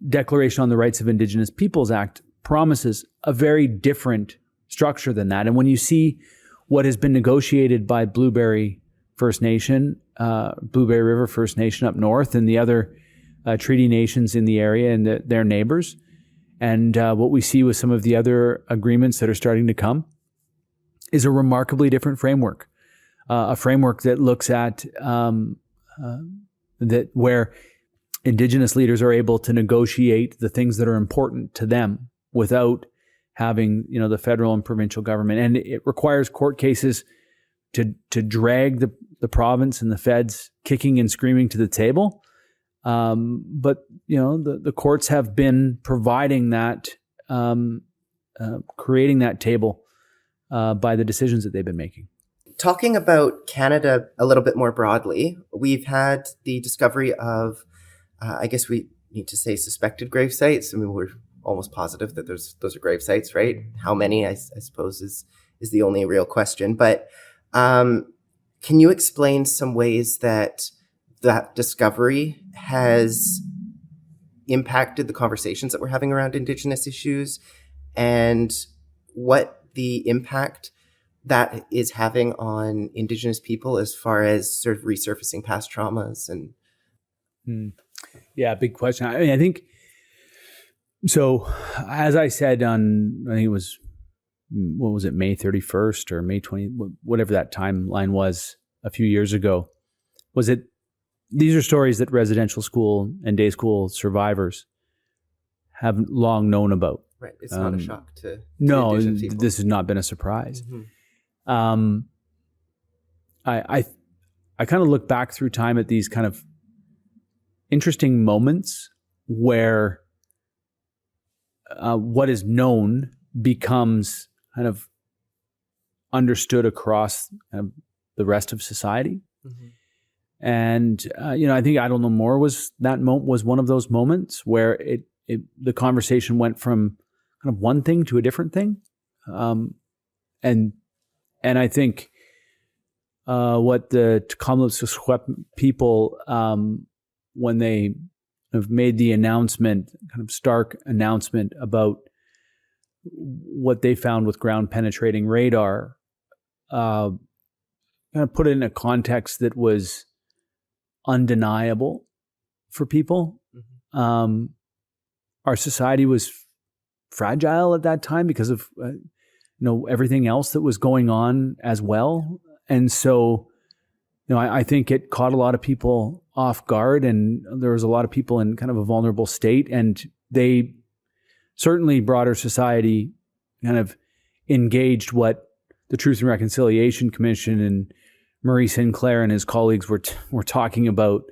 Declaration on the Rights of Indigenous Peoples Act promises a very different structure than that. And when you see what has been negotiated by Blueberry First Nation, Blueberry River First Nation up north, and the other treaty nations in the area and their neighbors, and what we see with some of the other agreements that are starting to come, is a remarkably different framework. A framework that looks at that where Indigenous leaders are able to negotiate the things that are important to them without having, the federal and provincial government. And it requires court cases to drag the province and the feds kicking and screaming to the table. But the courts have been providing that, creating that table by the decisions that they've been making. Talking about Canada a little bit more broadly, we've had the discovery of, I guess we need to say, suspected grave sites. I mean, we're almost positive that those are grave sites, right? How many, I suppose, is the only real question. But can you explain some ways that discovery has impacted the conversations that we're having around Indigenous issues, and what the impact that is having on Indigenous people as far as sort of resurfacing past traumas? And yeah, big question. I mean, I think so. As I said on, I think it was, what was it, May 31st or May 20, whatever that timeline was a few years ago, was it, these are stories that residential school and day school survivors have long known about. Right. It's not a shock to no, Indigenous people. This has not been a surprise. Mm-hmm. I kind of look back through time at these kind of interesting moments where what is known becomes kind of understood across the rest of society. Mm-hmm. And I think I Don't Know More was one of those moments where the conversation went from kind of one thing to a different thing, and I think what the XWµ people, when they have made the announcement, kind of stark announcement about what they found with ground penetrating radar, kind of put it in a context that was undeniable for people. Mm-hmm. Our society was fragile at that time because of everything else that was going on as well, and so I think it caught a lot of people off guard, and there was a lot of people in kind of a vulnerable state, and they certainly, broader society kind of engaged what the Truth and Reconciliation Commission and Murray Sinclair and his colleagues were talking about,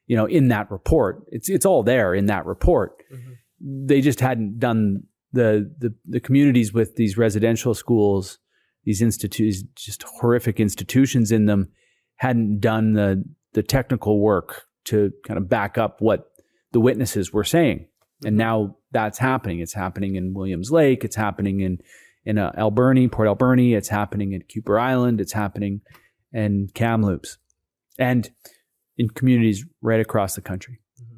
in that report. It's all there in that report. Mm-hmm. They just hadn't done the communities with these residential schools, these institutes, just horrific institutions in them, hadn't done the technical work to kind of back up what the witnesses were saying. Mm-hmm. And now that's happening. It's happening in Williams Lake. It's happening in Alberni, Port Alberni. It's happening at Cooper Island. It's happening in Kamloops, and in communities right across the country. Mm-hmm.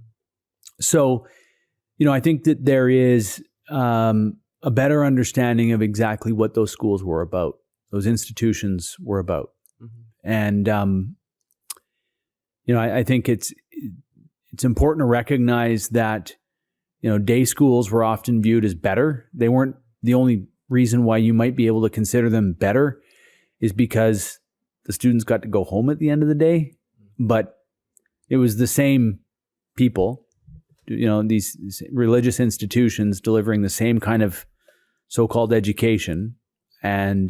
So, I think that there is a better understanding of exactly what those schools were about, those institutions were about. Mm-hmm. And, I think it's important to recognize that, day schools were often viewed as better. They weren't. The only reason why you might be able to consider them better is because the students got to go home at the end of the day, but it was the same people, these religious institutions delivering the same kind of so-called education, and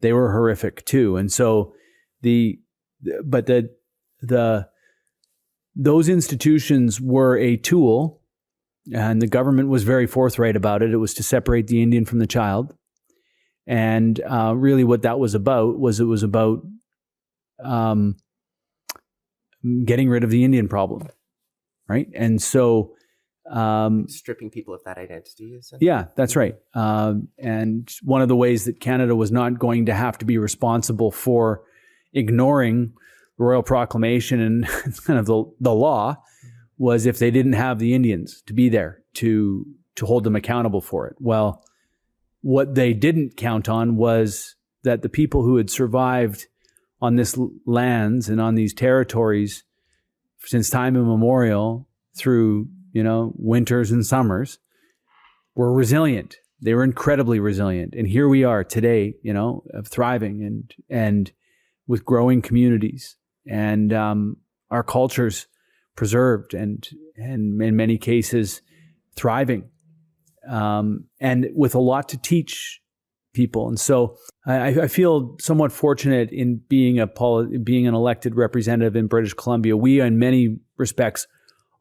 they were horrific too. And so those institutions were a tool, and the government was very forthright about it. It was to separate the Indian from the child. And really what that was about getting rid of the Indian problem, right? And so stripping people of that identity, essentially. Yeah, that's right. And one of the ways that Canada was not going to have to be responsible for ignoring the Royal Proclamation and kind of the law was if they didn't have the Indians to be there to hold them accountable for it. Well, what they didn't count on was that the people who had survived on this lands and on these territories since time immemorial through, winters and summers were resilient. They were incredibly resilient. And here we are today, thriving and with growing communities and our cultures preserved and in many cases thriving, and with a lot to teach people. And so I feel somewhat fortunate in being an elected representative in British Columbia. We, in many respects,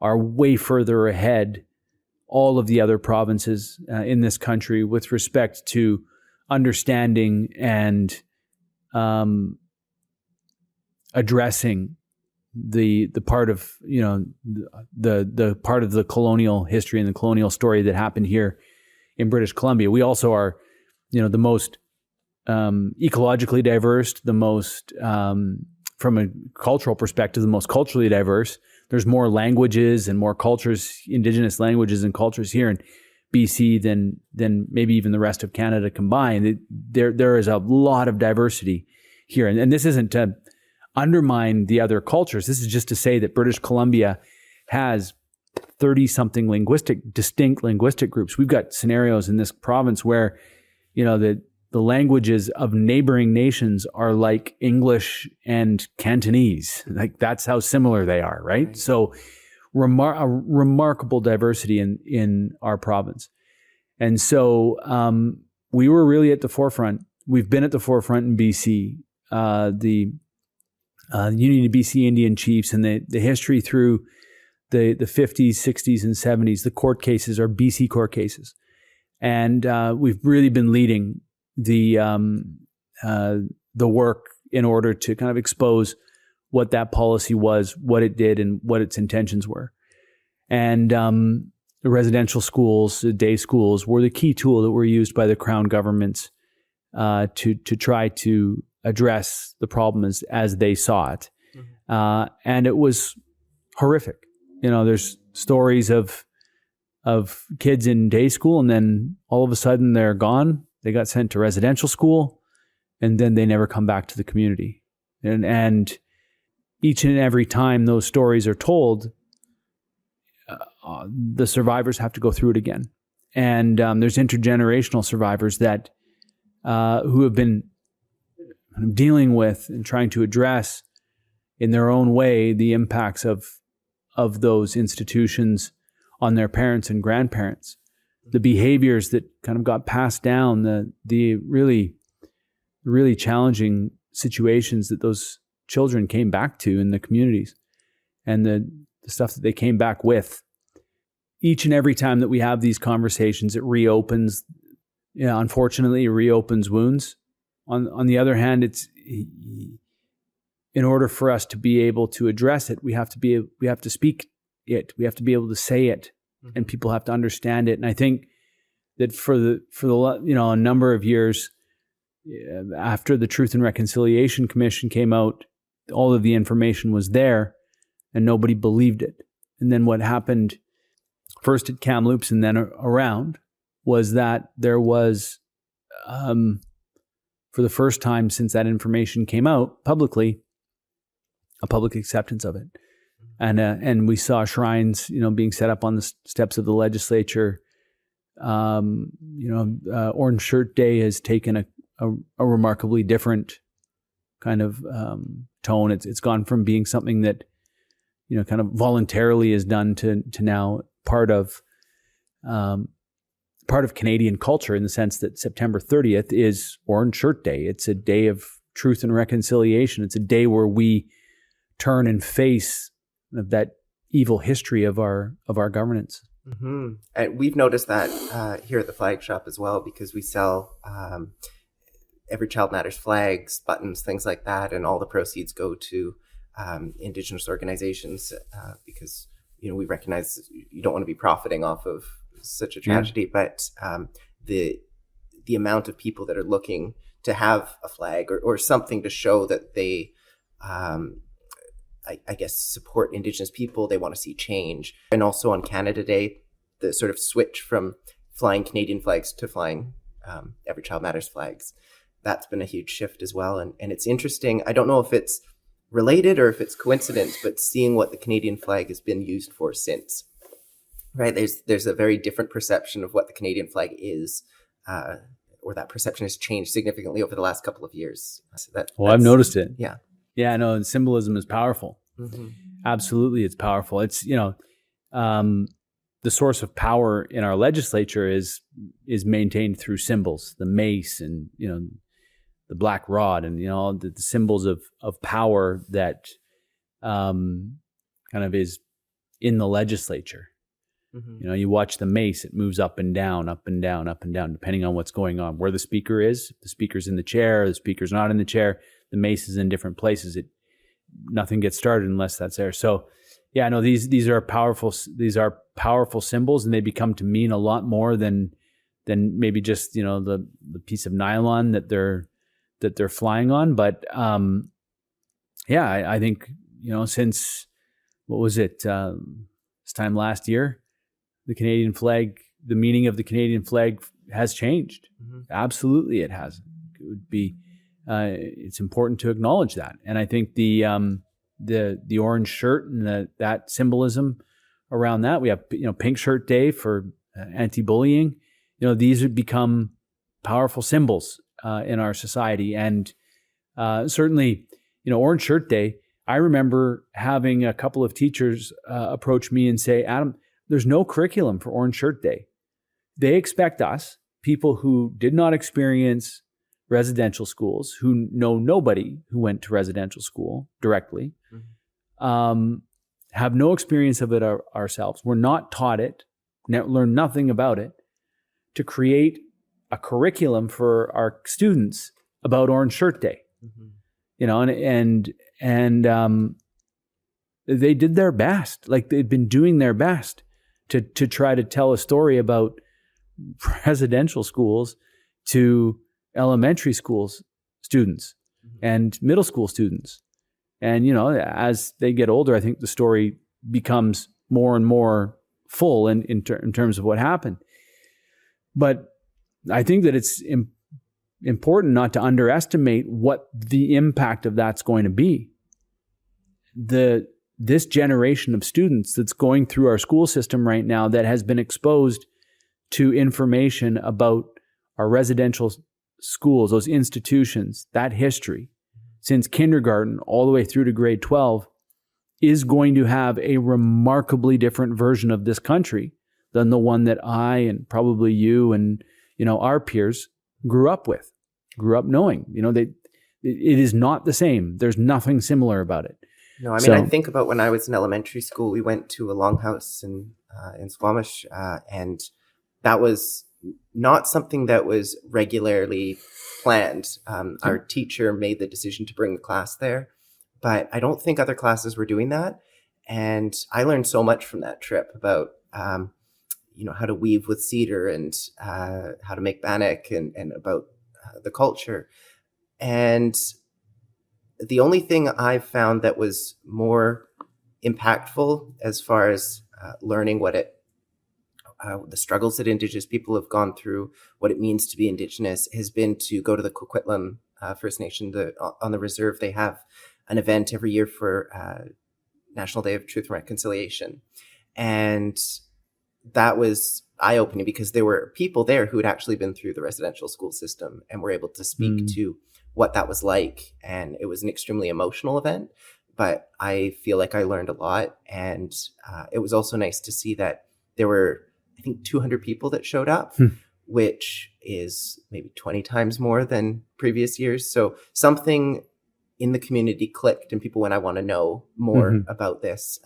are way further ahead all of the other provinces in this country with respect to understanding and addressing the part of the part of the colonial history and the colonial story that happened here in British Columbia. We also are the most ecologically diverse, the most from a cultural perspective, the most culturally diverse. There's more languages and more cultures, Indigenous languages and cultures here in BC than maybe even the rest of Canada combined. There is a lot of diversity here, and this isn't to undermine the other cultures. This is just to say that British Columbia has 30-something distinct linguistic groups. We've got scenarios in this province where, the languages of neighboring nations are like English and Cantonese. Like that's how similar they are, right? So a remarkable diversity in our province. And so we were really at the forefront. We've been at the forefront in BC. The Union of BC Indian Chiefs and the history through the 50s, 60s, and 70s, the court cases are BC court cases. And we've really been leading the work in order to kind of expose what that policy was, what it did, and what its intentions were. And the residential schools, the day schools, were the key tool that were used by the Crown governments to try to address the problem as they saw it. And it was horrific. There's stories of kids in day school, and then all of a sudden they're gone. They got sent to residential school, and then they never come back to the community. And each and every time those stories are told, the survivors have to go through it again. And there's intergenerational survivors that who have been dealing with and trying to address in their own way the impacts of those institutions on their parents and grandparents, the behaviors that kind of got passed down, the really, really challenging situations that those children came back to in the communities, and the stuff that they came back with. Each and every time that we have these conversations, it reopens, unfortunately, it reopens wounds. On the other hand, it's in order for us to be able to address it, we have to speak it. We have to be able to say it, and people have to understand it. And I think that for the a number of years after the Truth and Reconciliation Commission came out, all of the information was there, and nobody believed it. And then what happened first at Kamloops and then around was that there was, for the first time since that information came out publicly, a public acceptance of it. And we saw shrines, being set up on the steps of the legislature. Orange Shirt Day has taken a remarkably different kind of tone. It's gone from being something that, kind of voluntarily is done to now part of Canadian culture, in the sense that September 30th is Orange Shirt Day. It's a day of truth and reconciliation. It's a day where we turn and face that evil history of our governance. Mm-hmm. And we've noticed that here at the flag shop as well, because we sell Every Child Matters flags, buttons, things like that, and all the proceeds go to Indigenous organizations because we recognize you don't want to be profiting off of such a tragedy, but the amount of people that are looking to have a flag or something to show that they, I guess, support Indigenous people, they want to see change. And also on Canada Day, the sort of switch from flying Canadian flags to flying Every Child Matters flags, that's been a huge shift as well. And it's interesting. I don't know if it's related or if it's coincidence, but seeing what the Canadian flag has been used for since, right? There's a very different perception of what the Canadian flag is, or that perception has changed significantly over the last couple of years. So I've noticed it. Yeah. Yeah, no, and symbolism is powerful. Mm-hmm. Absolutely, it's powerful. It's, the source of power in our legislature is maintained through symbols, the mace and, the black rod and, the symbols of power that kind of is in the legislature. Mm-hmm. You watch the mace, it moves up and down, up and down, up and down, depending on what's going on, where the speaker is. If the speaker's in the chair, the speaker's not in the chair, the mace is in different places. Nothing gets started unless that's there. So yeah, no, these are powerful symbols, and they become to mean a lot more than maybe just, the piece of nylon that they're flying on. But I think, since, what was it, this time last year, the Canadian flag, the meaning of the Canadian flag has changed. Mm-hmm. Absolutely, it has. It would be, it's important to acknowledge that. And I think the orange shirt and that symbolism around that, we have, Pink Shirt Day for anti-bullying. These have become powerful symbols in our society. And certainly, Orange Shirt Day, I remember having a couple of teachers approach me and say, Adam, there's no curriculum for Orange Shirt Day. They expect us, people who did not experience residential schools, who know nobody who went to residential school directly, have no experience of it ourselves. We're not taught it, learn nothing about it, to create a curriculum for our students about Orange Shirt Day. Mm-hmm. And they did their best. Like, they've been doing their best to try to tell a story about residential schools to elementary schools students and middle school students. And, as they get older, I think the story becomes more and more full in terms of what happened. But I think that it's important not to underestimate what the impact of that's going to be. This generation of students that's going through our school system right now that has been exposed to information about our residential schools, those institutions, that history, since kindergarten all the way through to grade 12, is going to have a remarkably different version of this country than the one that I and probably you and, our peers grew up knowing. It is not the same. There's nothing similar about it. No, I mean, I think about when I was in elementary school, we went to a longhouse in Squamish, and that was not something that was regularly planned. Our teacher made the decision to bring the class there, but I don't think other classes were doing that. And I learned so much from that trip about, how to weave with cedar and how to make bannock and about the culture. And the only thing I found that was more impactful as far as learning what the struggles that Indigenous people have gone through, what it means to be Indigenous, has been to go to the Tsleil-Waututh First Nation. On the reserve, they have an event every year for National Day of Truth and Reconciliation. And that was eye-opening because there were people there who had actually been through the residential school system and were able to speak to what that was like. And it was an extremely emotional event, but I feel like I learned a lot. And it was also nice to see that there were, I think, 200 people that showed up, which is maybe 20 times more than previous years. So something in the community clicked and people went, I want to know more about this.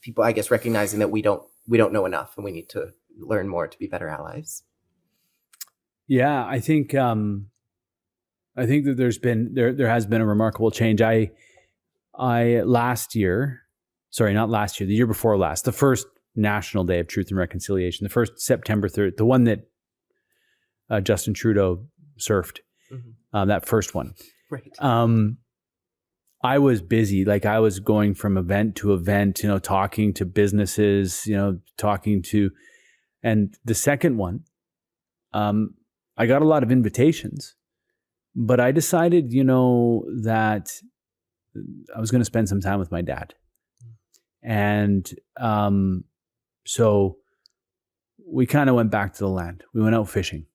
People, I guess, recognizing that we don't know enough and we need to learn more to be better allies. Yeah, I think I think that there has been a remarkable change. I the year before last, the first National Day of Truth and Reconciliation, the first September 3rd, the one that Justin Trudeau surfed, that first one. Right. I was busy. Like, I was going from event to event, talking to businesses, and the second one, I got a lot of invitations, but I decided, that I was going to spend some time with my dad. And so we kind of went back to the land. We went out fishing,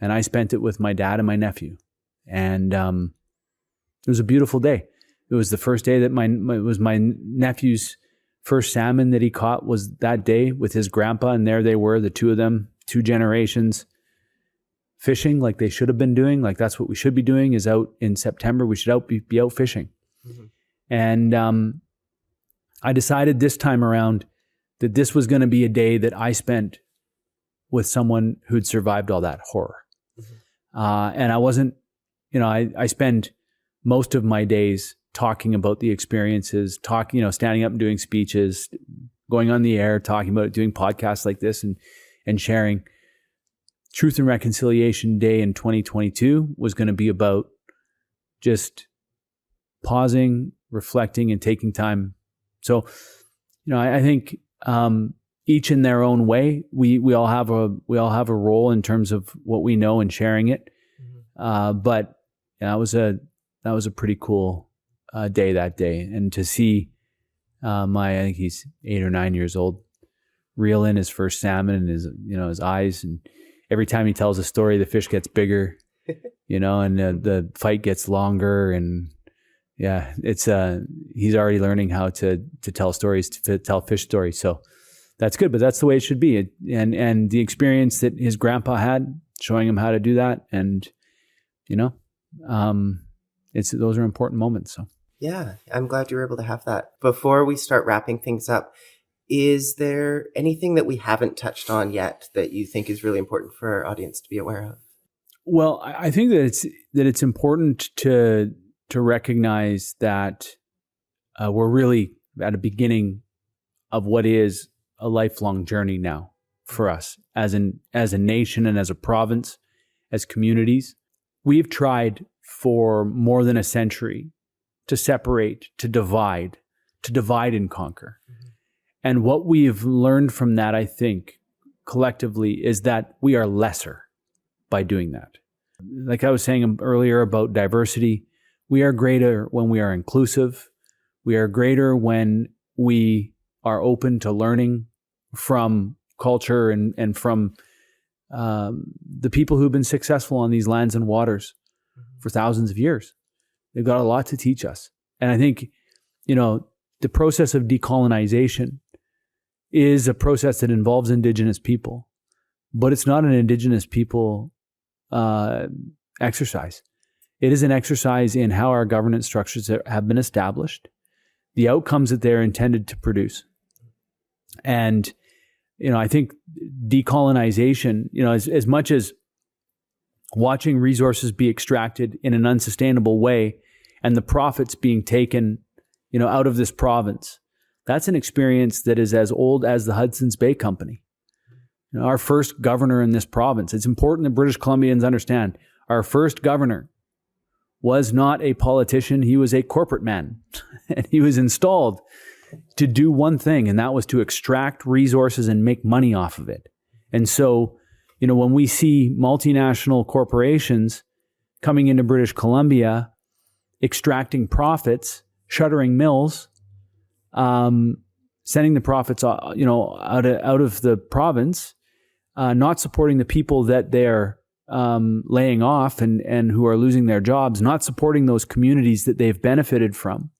and I spent it with my dad and my nephew. And it was a beautiful day. It was the first day that my nephew's first salmon that he caught was that day with his grandpa. And there they were, the two of them, 2 generations, fishing like they should have been doing. Like, that's what we should be doing, is out in September. We should be out fishing. And I decided this time around that this was going to be a day that I spent with someone who'd survived all that horror. And I wasn't, I spend most of my days talking about the experiences, standing up and doing speeches, going on the air, talking about it, doing podcasts like this and sharing. Truth and Reconciliation Day in 2022 was going to be about just pausing, reflecting, and taking time. So, I think each in their own way, we all have a role in terms of what we know and sharing it. But that was a pretty cool day that day, and to see I think he's 8 or 9 years old, reel in his first salmon and his eyes, and every time he tells a story, the fish gets bigger, and the fight gets longer, and yeah, it's he's already learning how to tell stories, to tell fish stories. So that's good, but that's the way it should be. And the experience that his grandpa had, showing him how to do that, and those are important moments. So yeah, I'm glad you were able to have that. Before we start wrapping things up, is there anything that we haven't touched on yet that you think is really important for our audience to be aware of? Well, I think that it's important to recognize that we're really at a beginning of what is a lifelong journey now for us as a nation and as a province, as communities. We've tried for more than a century to separate, to divide and conquer. And what we've learned from that, I think, collectively, is that we are lesser by doing that. Like I was saying earlier about diversity, we are greater when we are inclusive. We are greater when we are open to learning from culture and from the people who've been successful on these lands and waters for thousands of years. They've got a lot to teach us. And I think, the process of decolonization is a process that involves Indigenous people, but it's not an Indigenous people exercise. It is an exercise in how our governance structures have been established, the outcomes that they're intended to produce. And, I think decolonization, as much as watching resources be extracted in an unsustainable way and the profits being taken, out of this province, that's an experience that is as old as the Hudson's Bay Company. Our first governor in this province, it's important that British Columbians understand, our first governor was not a politician, he was a corporate man. And he was installed to do one thing, and that was to extract resources and make money off of it. And so, when we see multinational corporations coming into British Columbia, extracting profits, shuttering mills, sending the profits, out of the province, not supporting the people that they're laying off and who are losing their jobs, not supporting those communities that they've benefited from.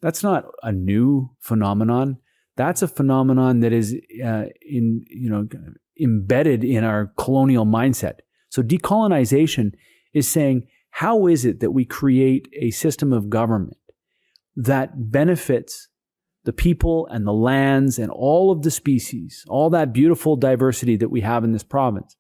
That's not a new phenomenon. That's a phenomenon that is embedded in our colonial mindset. So decolonization is saying, how is it that we create a system of government that benefits the people and the lands and all of the species, all that beautiful diversity that we have in this province?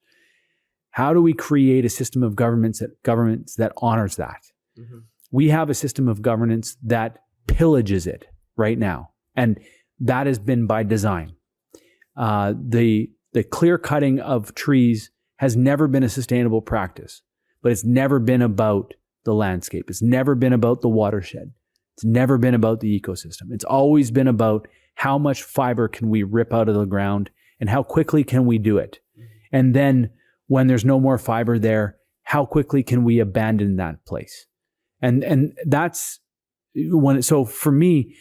How do we create a system of governments that honors that? Mm-hmm. We have a system of governance that pillages it right now, and that has been by design. The clear cutting of trees has never been a sustainable practice, but it's never been about the landscape. It's never been about the watershed. It's never been about the ecosystem. It's always been about how much fiber can we rip out of the ground and how quickly can we do it. And then when there's no more fiber there, how quickly can we abandon that place? And that's so for me,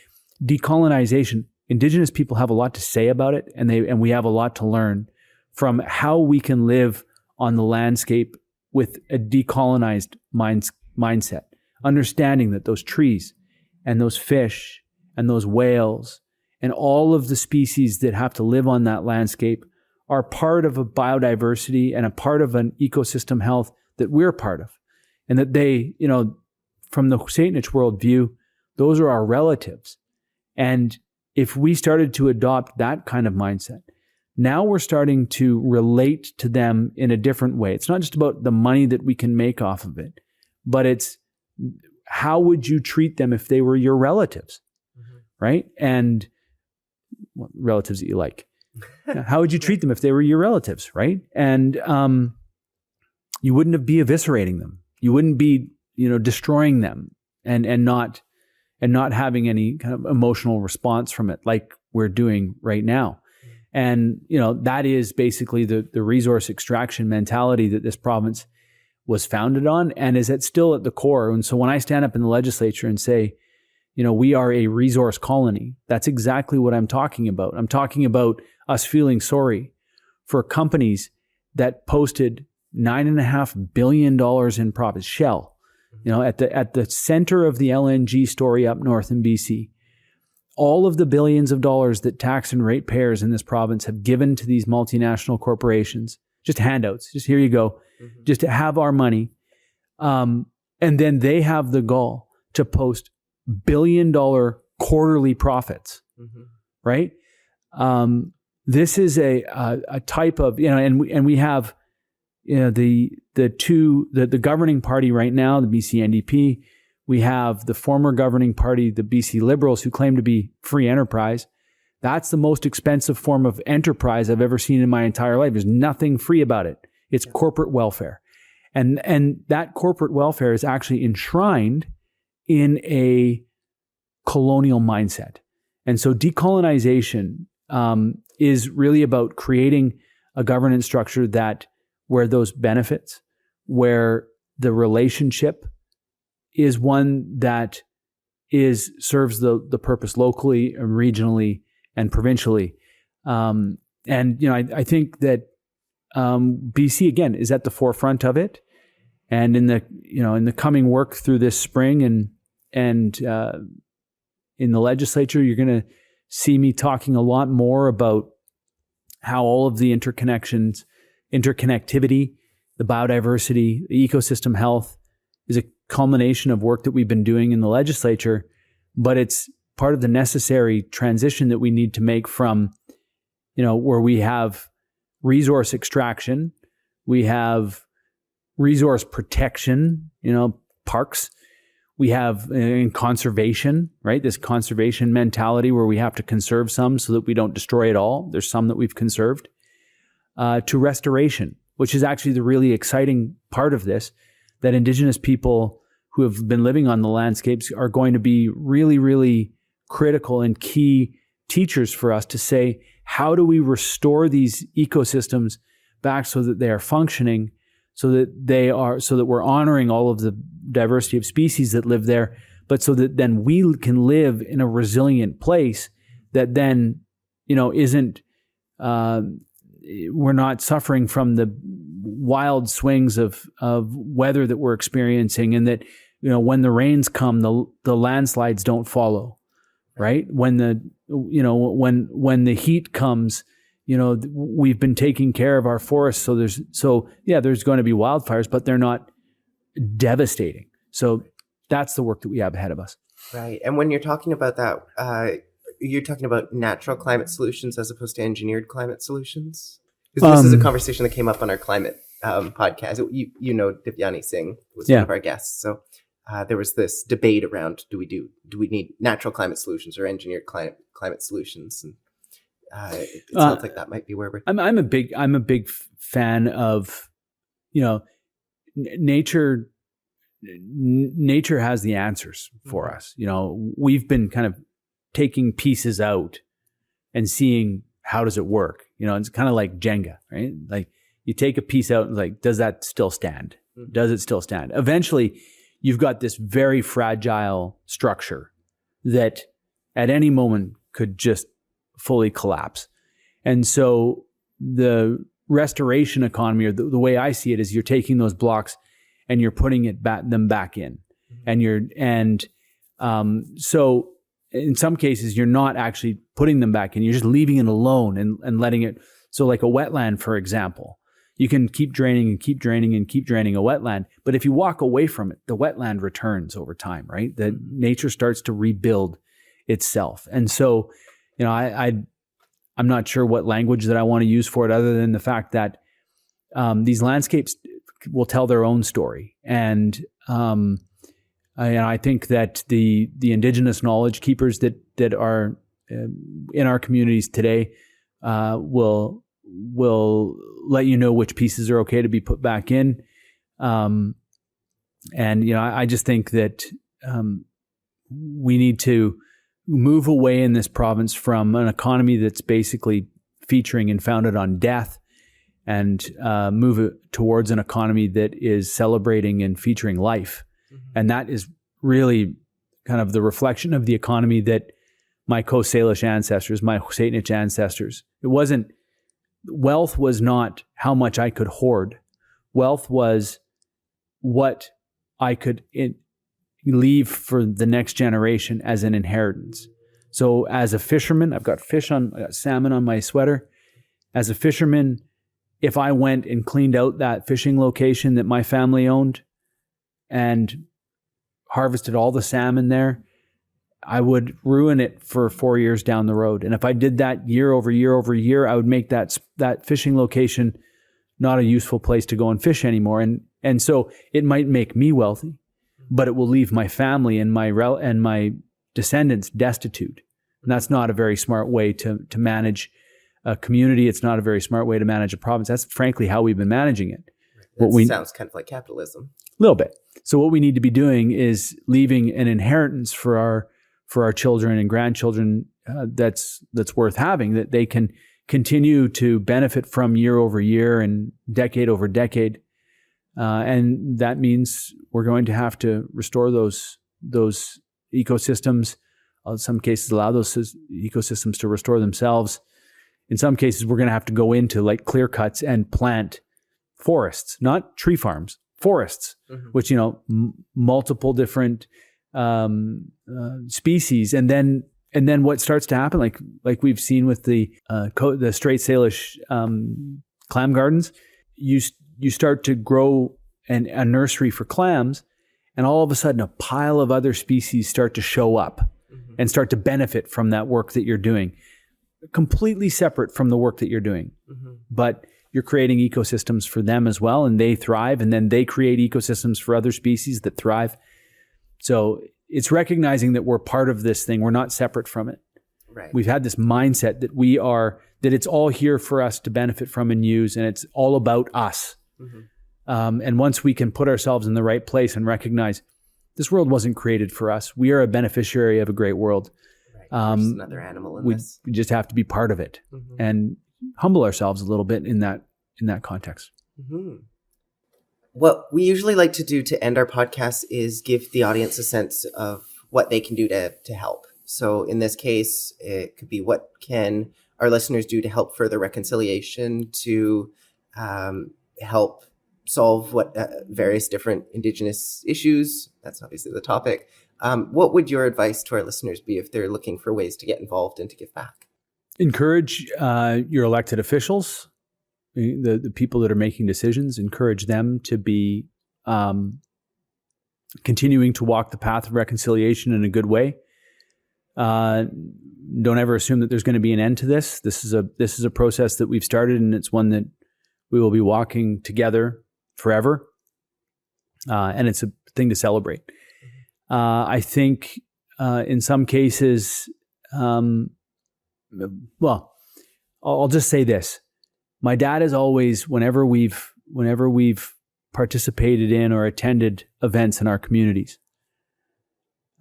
decolonization, Indigenous people have a lot to say about it, and we have a lot to learn from how we can live on the landscape with a decolonized mindset, understanding that those trees and those fish and those whales and all of the species that have to live on that landscape are part of a biodiversity and a part of an ecosystem health that we're part of. And that they, from the SÄHENEP worldview, those are our relatives. And if we started to adopt that kind of mindset, now we're starting to relate to them in a different way. It's not just about the money that we can make off of it, but it's how would you treat them if they were your relatives, right? And relatives that you like. How would you treat them if they were your relatives, right? And you wouldn't be eviscerating them. You wouldn't be, destroying them and not having any kind of emotional response from it like we're doing right now. And, that is basically the resource extraction mentality that this province was founded on and is still at the core. And so when I stand up in the legislature and say, we are a resource colony, that's exactly what I'm talking about. I'm talking about us feeling sorry for companies that posted $9.5 billion in profits. Shell, at the center of the LNG story up north in BC, all of the billions of dollars that tax and ratepayers in this province have given to these multinational corporations, just handouts, just here you go, just to have our money. And then they have the gall to post $1 billion quarterly profits, right? This is a type of, and we have, the governing party right now, the BC NDP. We have the former governing party, the BC Liberals, who claim to be free enterprise. That's the most expensive form of enterprise I've ever seen in my entire life. There's nothing free about it. It's corporate welfare. And that corporate welfare is actually enshrined in a colonial mindset. And so decolonization is really about creating a governance structure where those benefits, where the relationship is one that serves the purpose locally and regionally and provincially. I think that BC again is at the forefront of it. And in the coming work through this spring and in the legislature, you're going to see me talking a lot more about how all of the interconnectivity, the biodiversity, the ecosystem health is a culmination of work that we've been doing in the legislature, but it's part of the necessary transition that we need to make from, where we have resource extraction, we have resource protection, parks, we have conservation, right? This conservation mentality where we have to conserve some so that we don't destroy it all. There's some that we've conserved, to restoration, which is actually the really exciting part of this, that Indigenous people who have been living on the landscapes are going to be really, really critical and key teachers for us to say, how do we restore these ecosystems back so that they are functioning, so that we're honoring all of the diversity of species that live there, but so that then we can live in a resilient place that then, isn't, we're not suffering from the wild swings of weather that we're experiencing, and that, when the rains come, the landslides don't follow, right? When the heat comes, we've been taking care of our forests. So there's going to be wildfires, but they're not devastating. So that's the work that we have ahead of us. Right. And when you're talking about that, you're talking about natural climate solutions as opposed to engineered climate solutions? Because this is a conversation that came up on our climate podcast, you know, Divyani Singh was one of our guests. So there was this debate around do we need natural climate solutions or engineered climate solutions, and it sounds like that might be where we're. I'm a big fan of, nature. Nature has the answers for us. We've been kind of taking pieces out and seeing how does it work. It's kind of like Jenga, right? Like you take a piece out and like, does that still stand? Does it still stand? Eventually, you've got this very fragile structure that at any moment could just fully collapse. And so the restoration economy, or the way I see it, is you're taking those blocks and you're putting them back in. And so in some cases, you're not actually putting them back in. You're just leaving it alone and letting it. So like a wetland, for example, you can keep draining and keep draining and keep draining a wetland. But if you walk away from it, the wetland returns over time, right? That nature starts to rebuild itself. And so, I'm not sure what language that I want to use for it, other than the fact that these landscapes will tell their own story. And I think that the Indigenous knowledge keepers that are in our communities today will let you know which pieces are okay to be put back in. I just think that we need to move away in this province from an economy that's basically featuring and founded on death, and move it towards an economy that is celebrating and featuring life. And that is really kind of the reflection of the economy that my Coast Salish ancestors, my JOÞ�EÐ�P ancestors, wealth was not how much I could hoard. Wealth was what I could leave for the next generation as an inheritance. So as a fisherman, I got salmon on my sweater. As a fisherman, if I went and cleaned out that fishing location that my family owned and harvested all the salmon there, I would ruin it for 4 years down the road. And if I did that year over year over year, I would make that fishing location not a useful place to go and fish anymore. And so it might make me wealthy, but it will leave my family and my descendants destitute. And that's not a very smart way to manage a community. It's not a very smart way to manage a province. That's frankly how we've been managing it. That sounds kind of like capitalism. A little bit. So what we need to be doing is leaving an inheritance for our children and grandchildren that's worth having, that they can continue to benefit from year over year and decade over decade. And that means we're going to have to restore those ecosystems. In some cases, allow those ecosystems to restore themselves. In some cases, we're going to have to go into like clear cuts and plant forests, not tree farms, forests, which, multiple different species. And then what starts to happen, like we've seen with the Straight Salish clam gardens, you start to grow a nursery for clams, and all of a sudden a pile of other species start to show up and start to benefit from that work that you're doing, completely separate from the work that you're doing. But you're creating ecosystems for them as well, and they thrive, and then they create ecosystems for other species that thrive. So it's recognizing that we're part of this thing. We're not separate from it. Right. We've had this mindset that it's all here for us to benefit from and use, and it's all about us. And once we can put ourselves in the right place and recognize this world wasn't created for us, we are a beneficiary of a great world. Right. There's another animal in this. We just have to be part of it and humble ourselves a little bit in that context. What we usually like to do to end our podcast is give the audience a sense of what they can do to help. So in this case, it could be what can our listeners do to help further reconciliation, to help solve various different Indigenous issues. That's obviously the topic. What would your advice to our listeners be if they're looking for ways to get involved and to give back? Encourage your elected officials, the people that are making decisions, encourage them to be continuing to walk the path of reconciliation in a good way. Don't ever assume that there's going to be an end to this. This is a process that we've started, and it's one that We will be walking together forever. And it's a thing to celebrate. I think in some cases, well, I'll just say this. My dad has always, whenever we've participated in or attended events in our communities,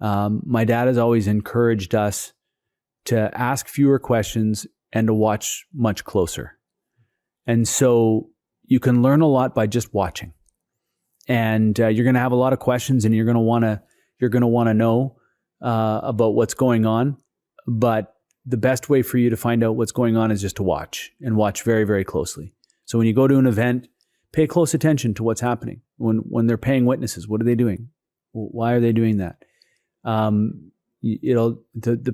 my dad has always encouraged us to ask fewer questions and to watch much closer. And so you can learn a lot by just watching. And you're going to have a lot of questions, and you're going to want to know about what's going on. But the best way for you to find out what's going on is just to watch, and watch very, very closely. So when you go to an event, pay close attention to what's happening. When they're paying witnesses, what are they doing? Why are they doing that? The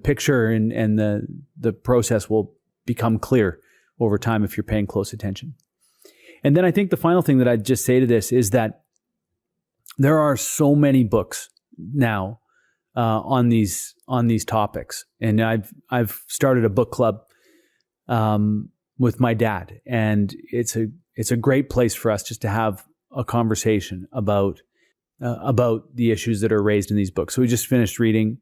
picture and the process will become clear over time if you're paying close attention. And then I think the final thing that I'd just say to this is that there are so many books now on these topics, and I've started a book club with my dad, and it's a great place for us just to have a conversation about the issues that are raised in these books. So we just finished reading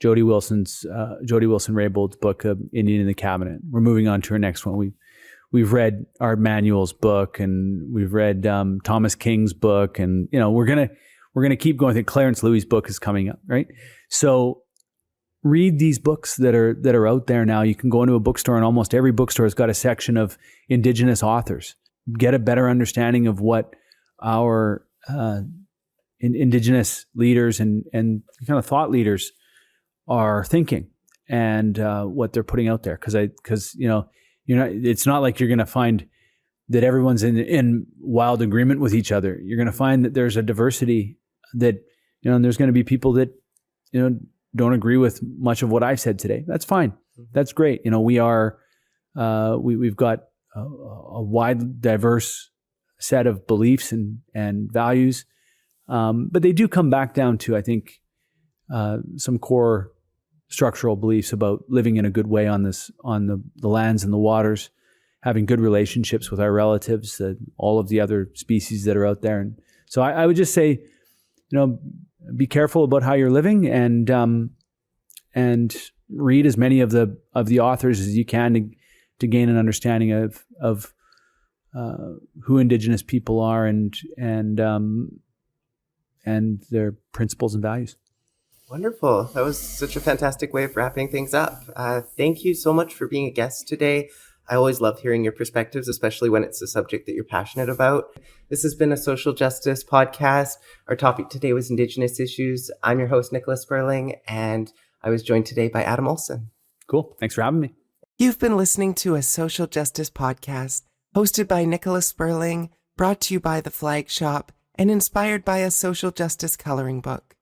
Jody Wilson-Raybould's book, Indian in the Cabinet. We're moving on to our next one. We've read Art Manuel's book, and we've read Thomas King's book, and we're gonna keep going. I think Clarence Louis's book is coming up, right? So read these books that are out there now. You can go into a bookstore, and almost every bookstore has got a section of Indigenous authors. Get a better understanding of what our Indigenous leaders and kind of thought leaders are thinking, and what they're putting out there. Because it's not like you're going to find that everyone's in wild agreement with each other. You're going to find that there's a diversity that, and there's going to be people that, don't agree with much of what I've said today. That's fine. That's great. We've got a wide, diverse set of beliefs and values. But they do come back down to, I think, some core structural beliefs about living in a good way on the lands and the waters, having good relationships with our relatives, all of the other species that are out there. And so I would just say, be careful about how you're living, and read as many of the authors as you can to gain an understanding of who Indigenous people are and their principles and values. Wonderful. That was such a fantastic way of wrapping things up. Thank you so much for being a guest today. I always love hearing your perspectives, especially when it's a subject that you're passionate about. This has been a social justice podcast. Our topic today was Indigenous issues. I'm your host, Nicola Spurling, and I was joined today by Adam Olsen. Cool. Thanks for having me. You've been listening to a social justice podcast hosted by Nicola Spurling, brought to you by The Flag Shop, and inspired by a social justice coloring book.